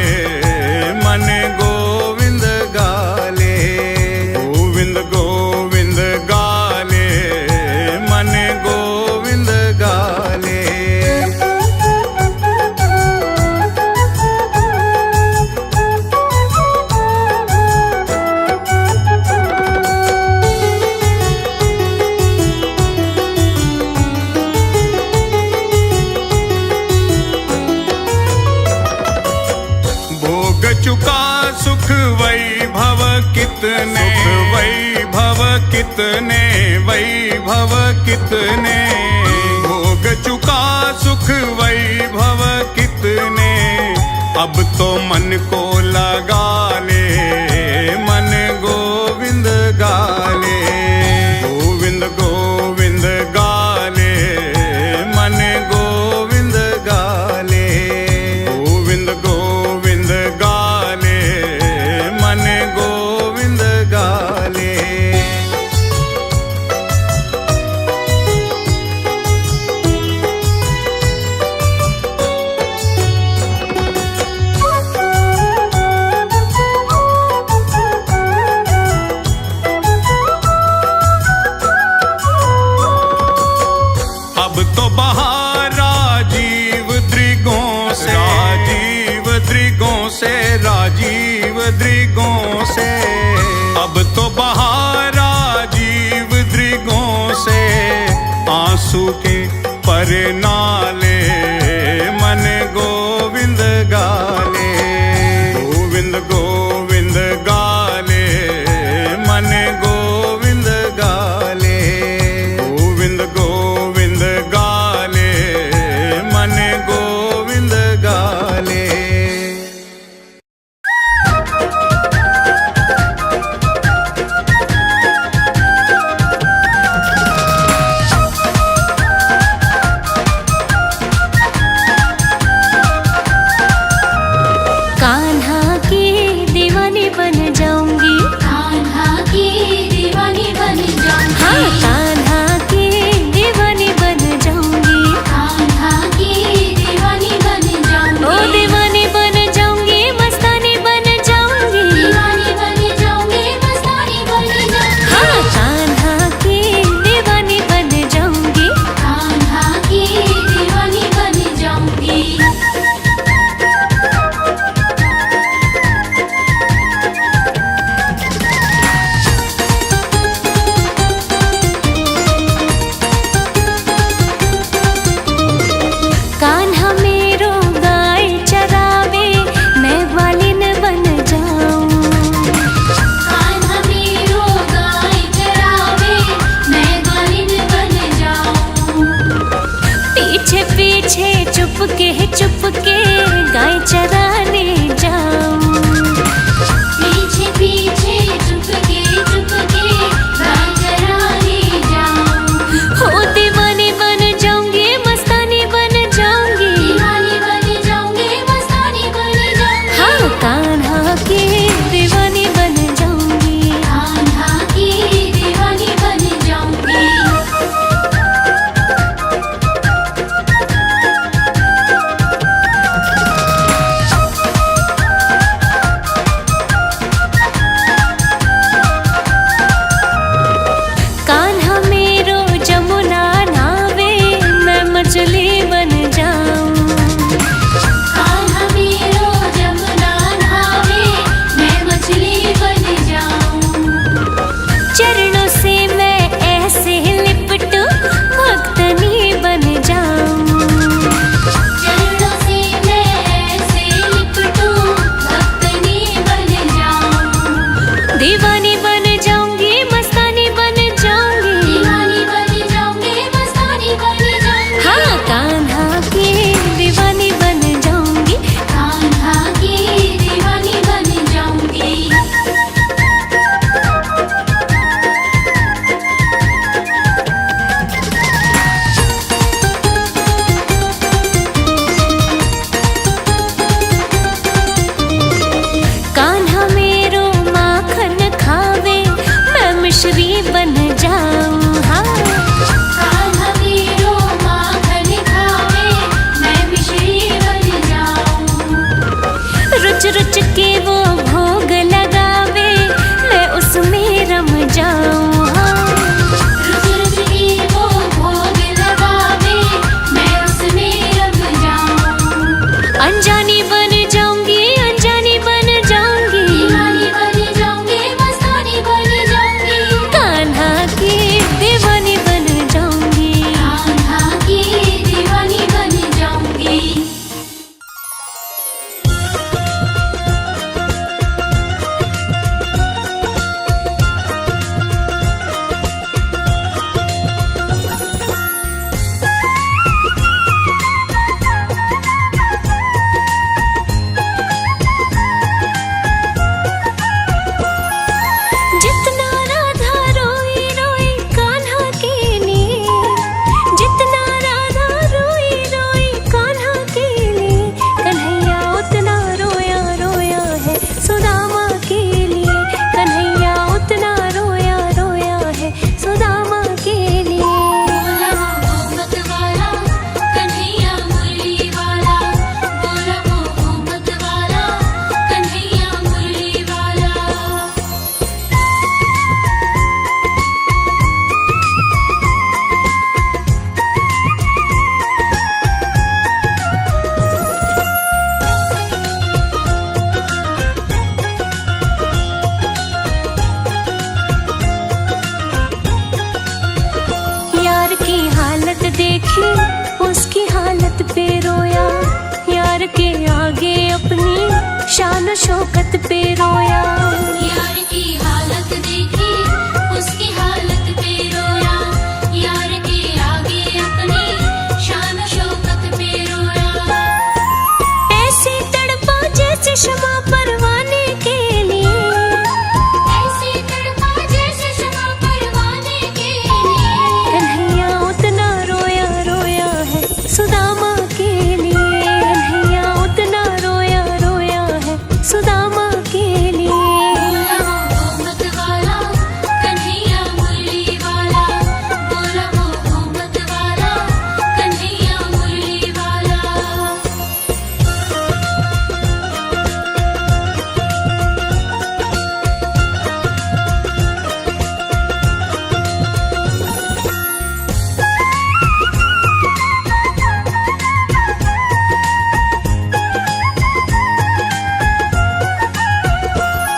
S3: मन गोविंद गाले, गोविंद गोविंद गाले मन गोविंद गाले। भोग चुका सुख वैभव कितने, वैभव कितने, वैभव कितने, भोग चुका सुख वैभव कितने, अब तो मन को लगा ले मन गोविंद गाले, गोविंद गोविंद गाले मन गोविंद गाले, गोविंद गोविंद गाले मन गोविंद गाले। अब तो बहार राजीव द्रिगों से, राजीव द्रिगों से, राजीव द्रिगों से, अब तो बहार राजीव द्रिगों से, आंसू के पर नाले मन गोविंद गाले, गोविंद गोविंद गाले मन गोविंद गाले, गोविंद गोविंद गाले मन गोविंद गाले।
S1: कान्हा की दीवानी बन जाऊंगी,
S2: कान्हा की दीवानी बन जाऊंगी,
S1: हाँ कान्हा की दीवानी बन जाऊंगी,
S2: कान्हा की दीवानी बन जाऊंगी,
S1: ओ दीवानी बन जाऊंगी, मस्तानी बन जाऊंगी,
S2: दीवानी बन जाऊंगी, मस्तानी बन जाऊंगी,
S1: हाँ कान्हा की दीवानी बन जाऊंगी।
S2: कान्हा की दीवानी बन जाऊंगी।
S1: कान्हा मेरो गाय चरावे, मैं ग्वालिन बन जाऊं,
S2: कान्हा मेरो गाय चरावे, मैं ग्वालिन बन जाऊं,
S1: पीछे पीछे चुपके चुपके गाय चराने जाऊं,
S2: पीछे पीछे चुपके चुपके गाय चराने जाऊं,
S1: हो दीवानी बन जाऊंगी, मस्तानी बन जाऊंगी,
S2: दीवानी बन जाऊंगी, मस्तानी बन जाऊंगी,
S1: हाँ कान्हा की दीवानी बन जाऊंगी।
S2: कान्हा की दीवानी बन जाऊंगी।
S1: शान शौकत पे रोया।
S2: यार की हालत देखी, उसकी हालत पे रोया। यार के आगे अपनी शान शौकत पे रोया।
S1: ऐसी तड़पा जैसे शमा परवाने के लिए,
S2: ऐसे तड़पा जैसे शमा परवाने के लिए।
S1: कन्हैया उतना रोया रोया है सुदामा के लिए। कन्हैया उतना रोया रोया है सुदामा के लिए।
S2: बोला वो मत वाला कन्हैया मुरली वाला। बोला वो मत वाला कन्हैया मुरली वाला।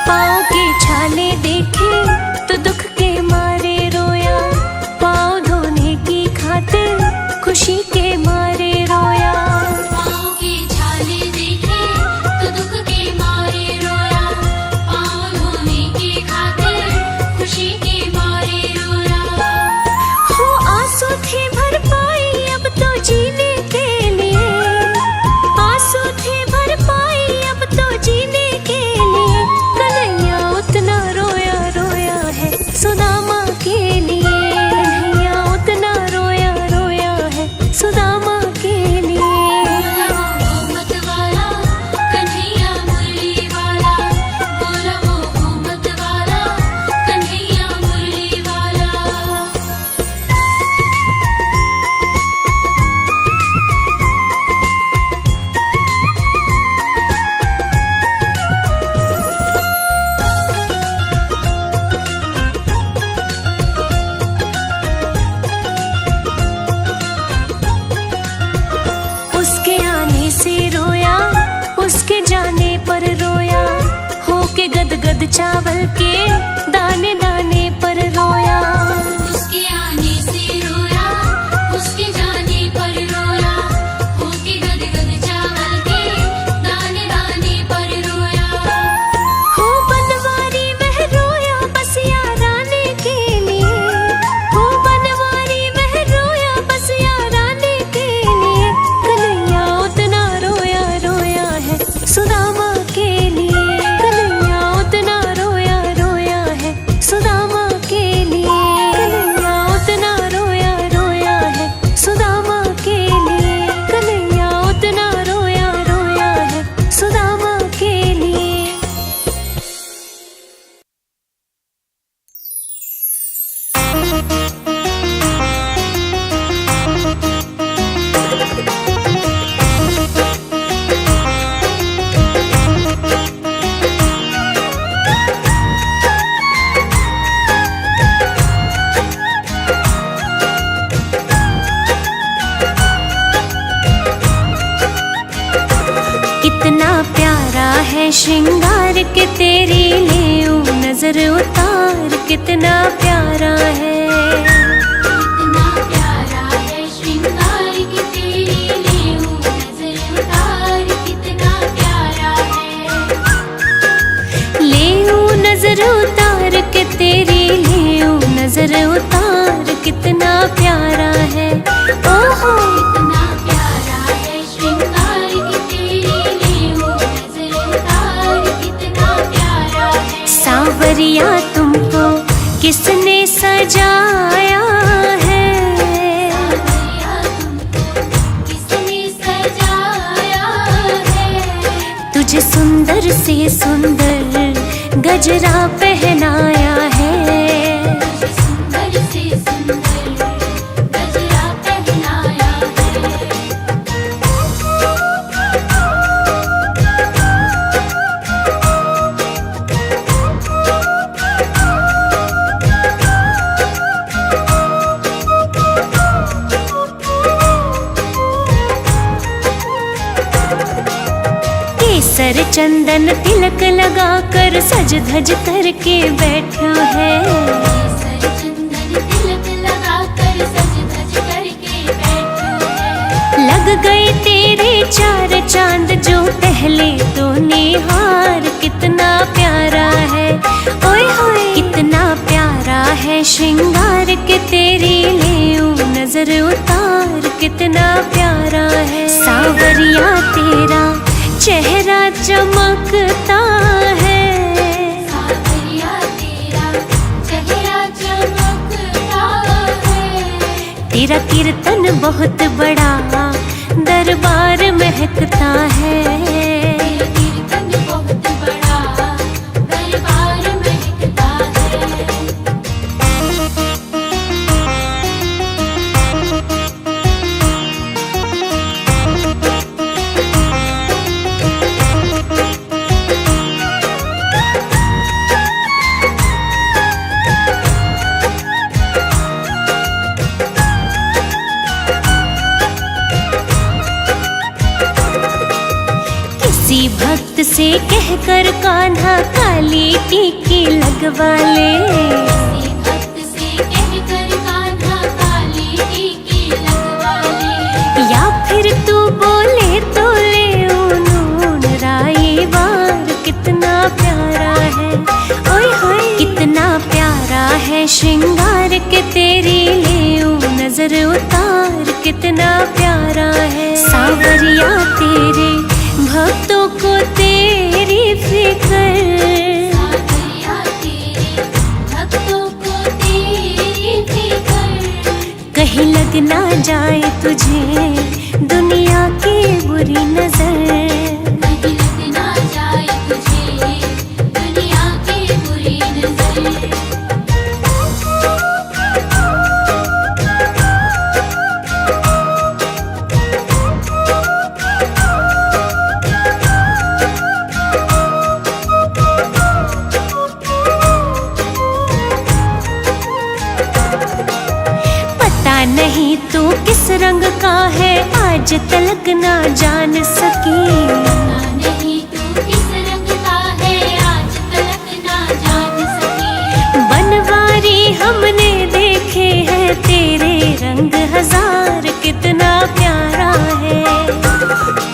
S1: पाँव के छाले देखे तो दुख के मारे रोया। पाँव धोने की खातिर खुशी के मारे रोया।
S2: पाँव के छाले देखे तो दुख के मारे रोया। पाँव धोने की खातिर खुशी के मारे रोया।
S1: हो आंसू थे भर पाई अब तो जीने के लिए। आंसू थे भर पाई अब तो जीने के लिए। कन्हैया उतना रोया रोया है सुदामा के लिए। कन्हैया उतना रोया रोया है सुदामा के लिए।
S2: बोला वो मत वाला कन्हैया मुरली वाला। बोला वो मत वाला कन्हैया मुरली वाला।
S1: उसके आने से रोया, उसके जाने पर रोया। होके गदगद चावल के दाने दाने पर रोया।
S2: उसके आने से रोया, उसके जाने पर रोया। होके गदगद चावल के दाने दाने पर रोया।
S1: हो बनवारी वह रोया बस याराने के लिए। हो बनवारी वह रोया बस याराने के लिए। कन्हैया उतना रोया रोया है सुदामा के लिए। कन्हैया उतना रोया रोया है सुदामा के लिए। कन्हैया उतना रोया रोया है सुदामा के लिए। कन्हैया उतना रोया रोया है सुदामा के लिए। कितना प्यारा है श्रृंगार के तेरी लेऊ नजर उतार। कितना प्यारा है।
S2: कितना प्यारा है श्रृंगार की तेरी लेऊ नजर उतार। कितना प्यारा है।
S1: लेऊ नजर उतार के तेरी लेऊ नजर उतार। कितना प्यारा है। ओहो
S2: कितना प्यारा है श्रृंगार की तेरी लेऊ नजर उतार। कितना प्यारा है।
S1: सांवरिया तुमको किसने सजाया है।
S2: सावरिया तुमको किसने सजाया है।
S1: तुझे सुंदर से सुंदर गजरा पहनाया है।
S2: तुझे सुंदर से सुंदर गजरा पहनाया है।
S1: केसर चंदन तिलक लगा कर सज धज करके बैठो है।
S2: केसर चंदन तिलक लगा कर सज धज करके बैठो है।
S1: लग गए तेरे चार चांद जो पहले तो निहार कितना प्यारा है, ओए होए कितना प्यारा है श्रृंगार के तेरी ले नजर उतार, कितना प्यारा है सावरिया तेरा चेहरा चमकता है,
S2: सावरिया तेरा चेहरा चमकता है।
S1: तेरा कीर्तन बहुत बड़ा दरबार महकता है,
S2: तेरा कीर्तन बहुत बड़ा दरबार महकता है।
S1: किसी भक्त से कहकर कान्हा काली टीकी लगवा ले,
S2: किसी भक्त से कहकर कान्हा काली टीकी लगवा ले।
S1: या फिर तू बोले तो ले नून राई बार, कितना प्यारा है, ओए होए कितना प्यारा है श्रृंगार के तेरी ले नजर उतार, कितना प्यारा है सावरिया तेरे भक्तों को तेरी फिक्र,
S2: सावरिया तेरे भक्तों को तेरी फिक्र।
S1: कहीं लग ना जाए तुझे दुनिया की बुरी नजर,
S2: कहीं लग ना जाए तुझे दुनिया की बुरी नजर।
S1: नहीं तू किस रंग का है आज तलक ना जान सकी,
S2: नहीं तू किस रंग का है आज तलक ना जान सकी।
S1: बनवारी हमने देखे हैं तेरे रंग हजार, कितना प्यारा है,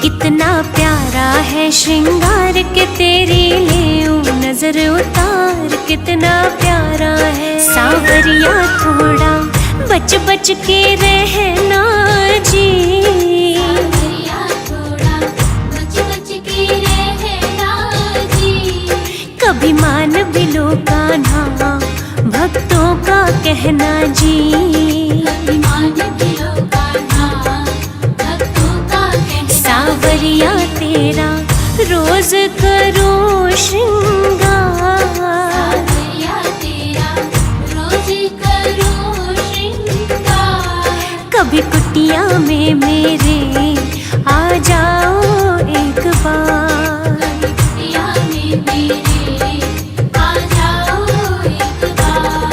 S1: कितना प्यारा है श्रृंगार के तेरी ले नजर उतार, कितना प्यारा है सावरिया थोड़ा बच बच के रहना जी,
S2: सावरिया थोड़ा बच बच के रहना जी।
S1: कभी मान भी लो कान्हा भक्तों का कहना जी,
S2: अभिमान भी लो कान्हा भक्तों का कहना।
S1: सावरिया तेरा रोज करो श्रृंगार,
S2: सावरिया तेरा रोज करो श्रृंगार।
S1: कभी कुटिया में मेरे आ जाओ एक बार,
S2: कुटिया में मेरे आ जाओ एक बार।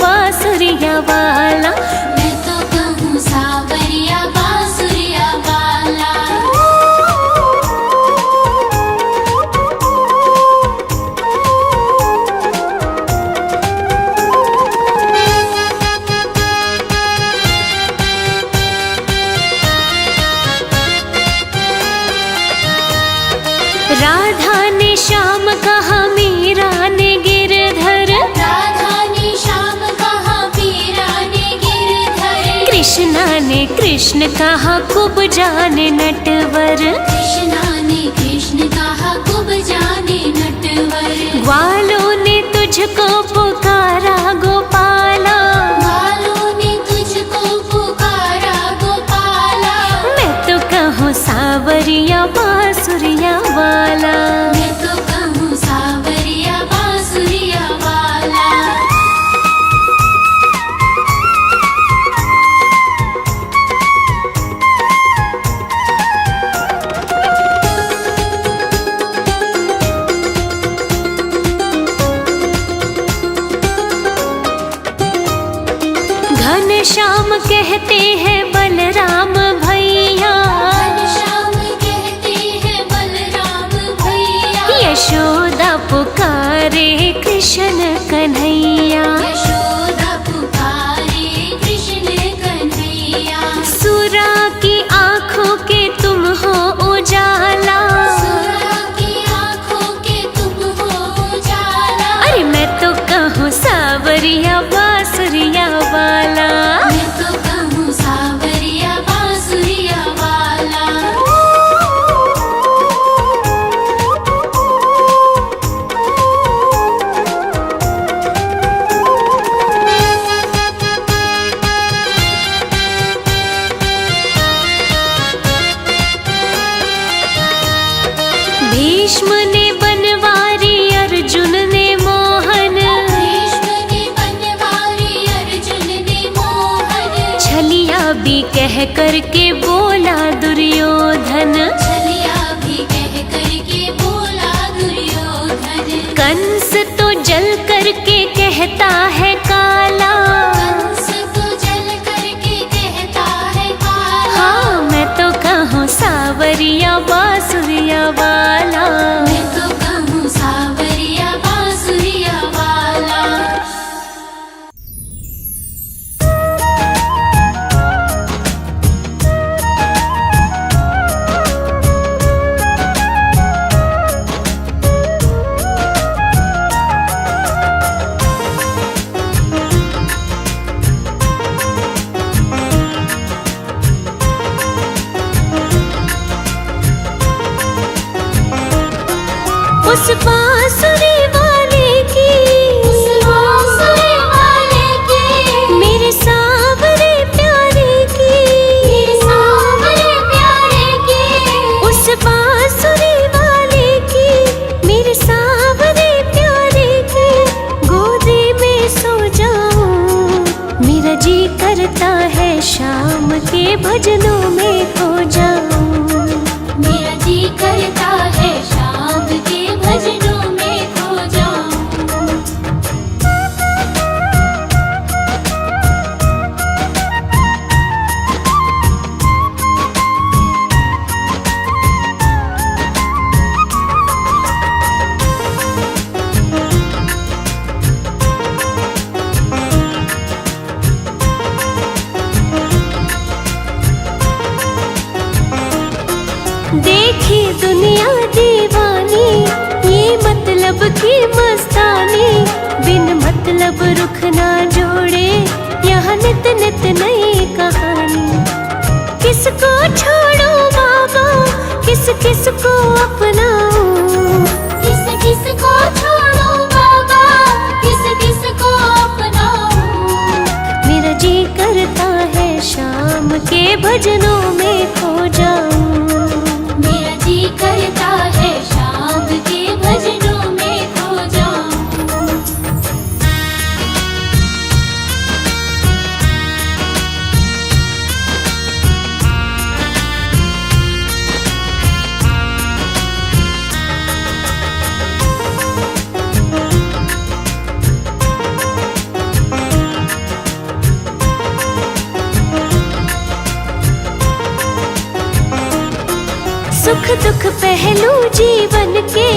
S2: बांसुरिया वाला, मैं तो कहूँ सावरिया बांसुरिया वाला।
S1: राधा ने श्याम कहा मीरा ने गिरधर,
S2: राधा ने श्याम कहा मीरा ने गिरधर।
S1: कृष्णा ने कृष्ण कहा कुब जाने नटवर,
S2: कृष्णा ने कृष्ण कहा कुब जाने नटवर।
S1: ग्वालों ने तुझको पुकारा गोपाला,
S2: ग्वालों ने तुझको पुकारा गोपाला।
S1: मैं तो कहूँ सावरिया बांसुरिया वाला,
S2: मैं तो कहूँ सावरिया बांसुरिया वाला।
S1: कहते हैं बलराम भैया,
S2: घनश्याम कहते हैं बलराम भैया।
S1: यशोदा पुकारे कृष्ण कन्हैया,
S2: यशोदा पुकारे कृष्ण कन्हैया।
S1: सुरा की आँखों के तुम हो उजाला,
S2: सुरा की आँखों के तुम हो उजाला।
S1: अरे मैं तो कहूँ सावरिया बांसुरिया वाला।
S2: मैं तो कहूँ सावरिया बांसुरिया वाला।
S1: भीष्म ने बनवारी, अर्जुन ने मोहन,
S2: भीष्म ने बनवारी, अर्जुन ने मोहन।
S1: छलिया भी कह करके बोला दुर्योधन,
S2: छलिया भी कह करके बोला दुर्योधन।
S1: कंस तो जल करके कहता है काला।
S2: कंस तो जल करके कहता है काला।
S1: हाँ मैं तो कहूँ सावरिया बांसुरिया वाला।
S2: मैं तो कहूँ सावरिया बांसुरिया वाला।
S1: उस बांसुरी वाले की,
S2: उस बांसुरी वाले की,
S1: मेरे सावरे प्यारे की,
S2: मेरे सावरे प्यारे की।
S1: उस बांसुरी वाले की, मेरे सावरे प्यारे की, गोदी में सो जाऊं। मेरा जी करता है शाम के भजनों में खो जाऊं।
S2: मेरा जी करता है शाम के भजनों में खो जाऊं।
S1: देखी दुनिया दीवानी, ये मतलब की मस्तानी, बिन मतलब रुख ना जोड़े, यहाँ नित नित नई कहानी। किसको छोड़ो बाबा, किस किस को अपनाऊं।
S2: किस किस को छोड़ो बाबा, किस किस को अपनाऊं।
S1: मेरा जी करता है शाम के भजनों में खो जाऊं।
S2: मेरा जी करता है शाम के भजनों में खो जाऊं।
S1: सुख दुख पहलू जीवन के,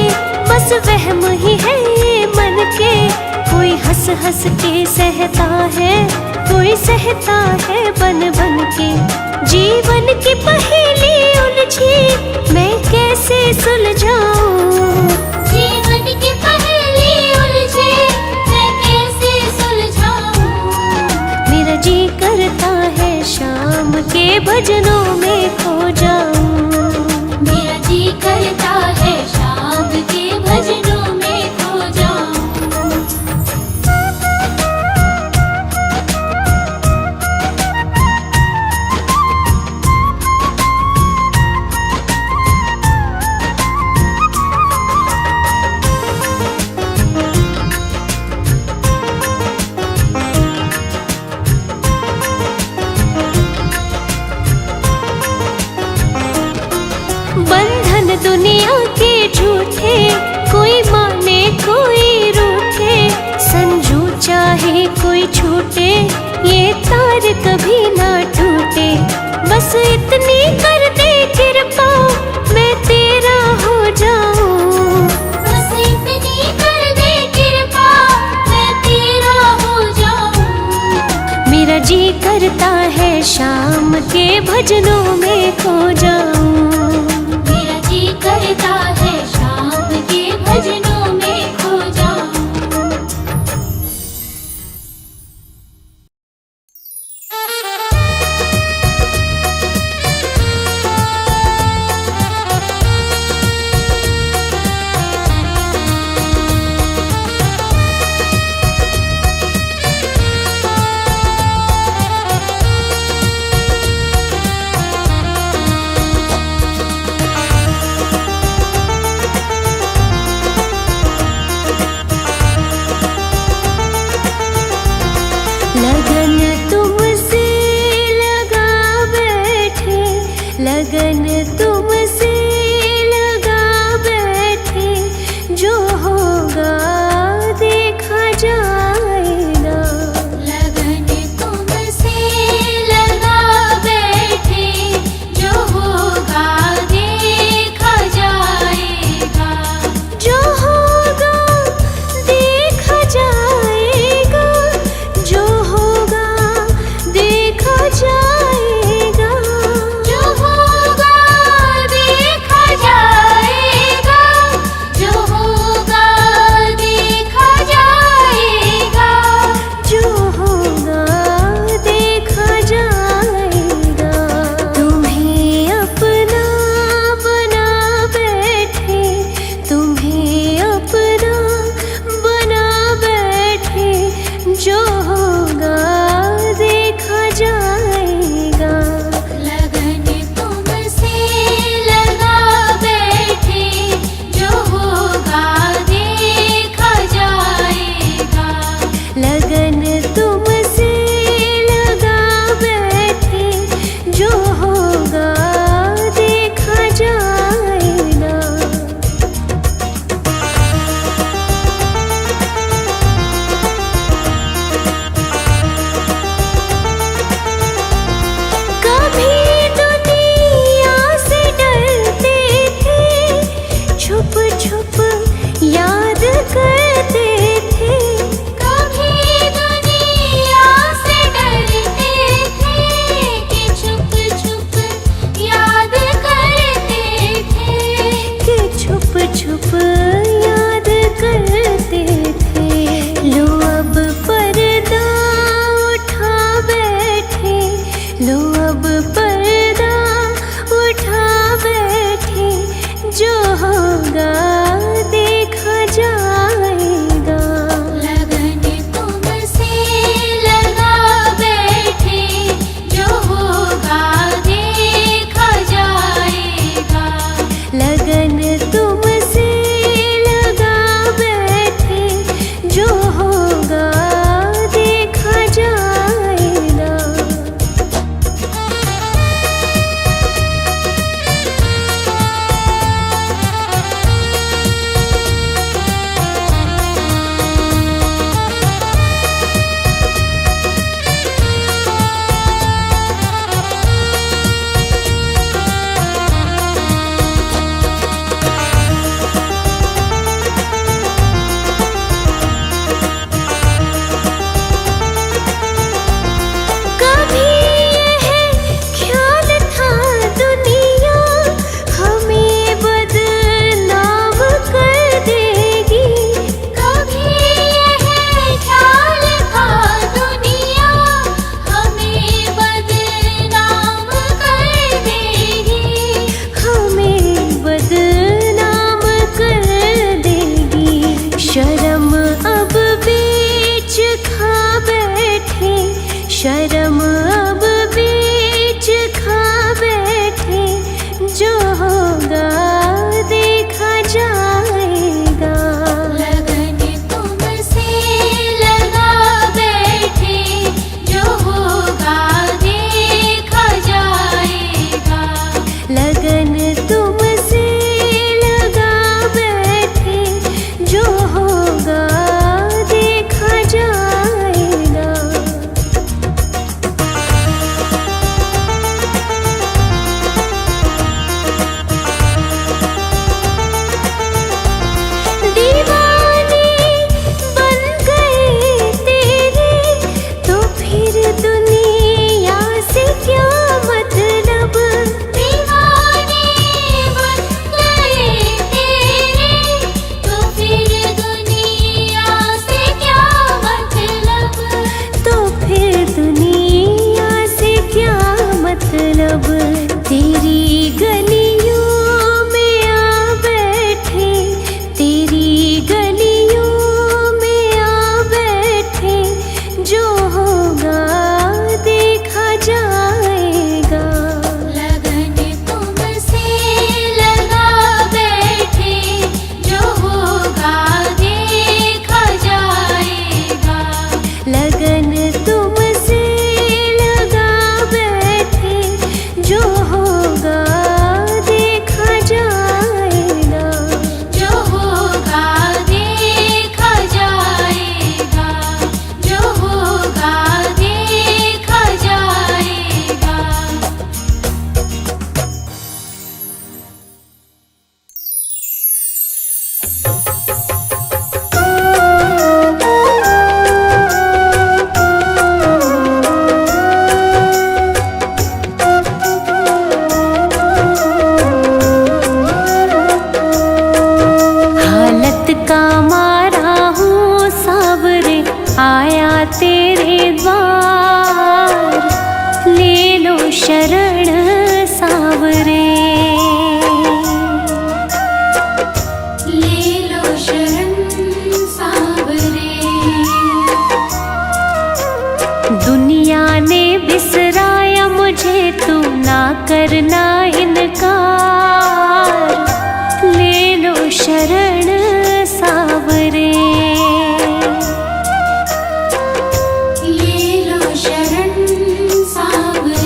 S1: बस वहम ही है ये मन के। कोई हंस हंस के सहता है, कोई सहता है बन बन के। जीवन की पहेली उलझी, मैं कैसे सुलझाऊं।
S2: जीवन की पहेली उलझी, मैं कैसे सुलझाऊं।
S1: मेरा जी करता है शाम के भजनों में खो जाऊं।
S2: मेरा जी करता है शाम के भजनों में खो जाऊं।
S1: दुनिया के झूठे, कोई माने कोई रूठे, संजू चाहे कोई छूटे, ये तार कभी ना टूटे, बस इतनी कर दे कृपा मैं तेरा हो जाऊं।
S2: बस इतनी कर दे कृपा मैं तेरा हो जाऊं।
S1: मेरा जी करता है शाम के भजनों में खो जाऊं।
S2: मेरा जी करता है शाम के भजनों में खो जाऊं।
S1: लगन तुमसे लगा बैठे, लगन तुमसे लगा बैठे, जो होगा देखा जाएगा।
S2: लगन तुमसे लगा बैठे, जो होगा देखा जाएगा।
S1: जो होगा देखा जाएगा, जो होगा देखा जाएगा।
S2: जो होगा देखा जाएगा, जो होगा देखा जाएगा।
S1: जो होगा देखा जाएगा। तुम्हें अपना बना बैठे, तुम्हें अपना बना बैठे, जो होगा देखा जाएगा।
S2: लगन तुमसे लगा बैठे, जो होगा देखा जाएगा।
S1: लगन तुमसे लगा बैठे, जो होगा देखा जाएगा। कभी दुनिया से डरते थे, छुप छुप याद करते थे।
S2: कभी दुनिया से डरते थे कि छुप छुप याद करते थे।
S1: कि छुप छुप याद करते थे। लो अब पर्दा उठा बैठे, लो अब पर्दा उठा बैठे, जो होगा देखा जाएगा।
S2: लगन तुमसे लगा बैठे, जो होगा देखा जाएगा।
S1: लगन तुमसे लगा बैठे, जो होगा देखा जाएगा। शरण सावरे,
S2: ले लो शरण सावरे।
S1: दुनिया ने बिसराया मुझे, तू ना करना इनकार, ले लो शरण सावरे,
S2: ले लो शरण सावरे।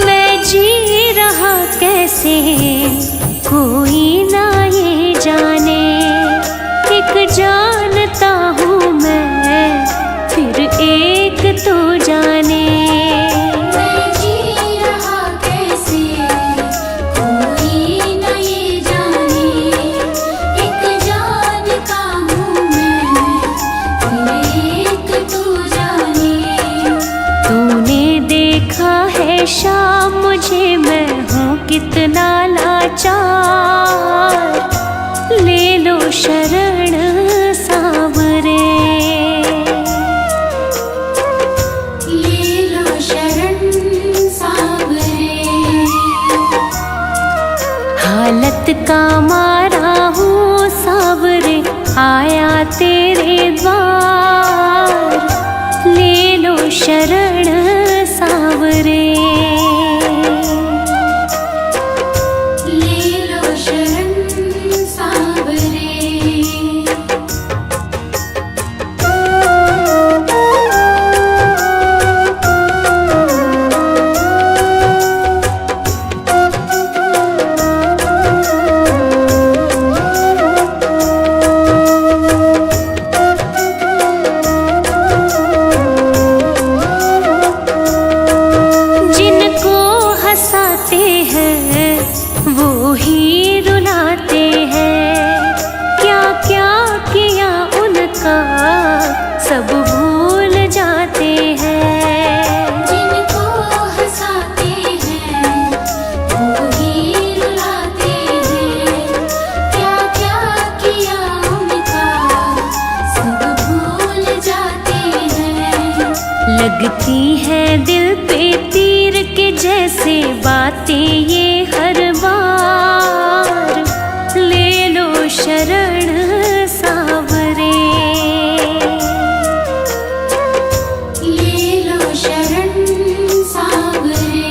S1: मैं जी रहा कैसे कोई ना ये जाने, एक जानता हूँ मैं फिर एक तो जाने।
S2: मैं जी रहा कैसे कोई न ये जाने, एक जानता हूँ मैं फिर एक तू जाने।
S1: तूने देखा है शाम मुझे, मैं हूँ कितना लाचार, ले लो शरण सावरे,
S2: ले लो शरण सावरे।
S1: हालत का मारा हूँ सावरे, आया तेरे द्वार, ले लो शरण सावरे,
S2: ले लो शरण सावरे।
S1: जिनको हंसाते हैं वो ही रुलाते हैं, क्या क्या किया उनका सब भूल जाते हैं।
S2: जिनको हंसाते हैं वो ही रुलाते हैं, क्या क्या किया उनका सब भूल जाते हैं।
S1: लगती है दिल पे तीर के जैसे बातें ये हर बार, ले लो शरण सावरे,
S2: ले लो शरण सावरे।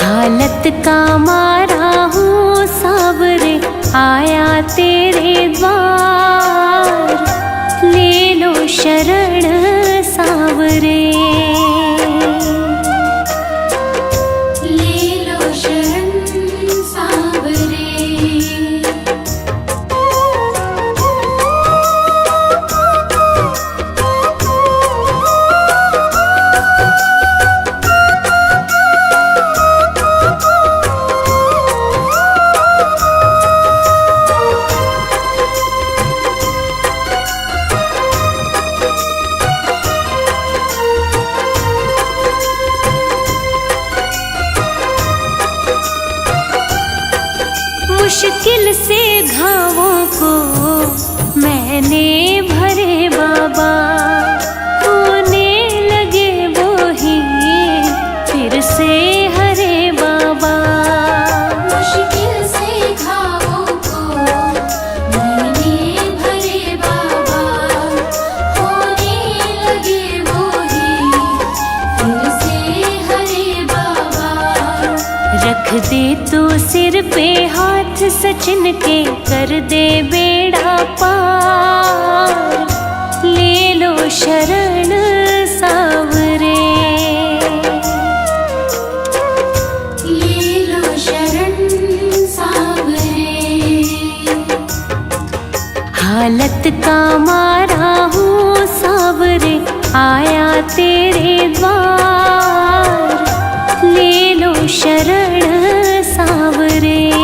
S1: हालत का मारा हूँ सावरे, आया तेरे द्वार, ले लो शरण सावरे,
S2: ले लो शरण सावरे।
S1: मुश्किल से घावों को मैंने भरे बाबा, होने लगे वो ही फिर से हरे बाबा।
S2: मुश्किल से घावों को मैंने भरे बाबा, होने लगे वो ही फिर से हरे बाबा।
S1: रख दे तू सिर पे हाथ सचिन के, कर दे बेड़ा पार, ले लो शरण सावरे,
S2: ले लो शरण सावरे।
S1: हालत का मारा हूँ सावरे, आया तेरे द्वार, ले लो शरण सावरे।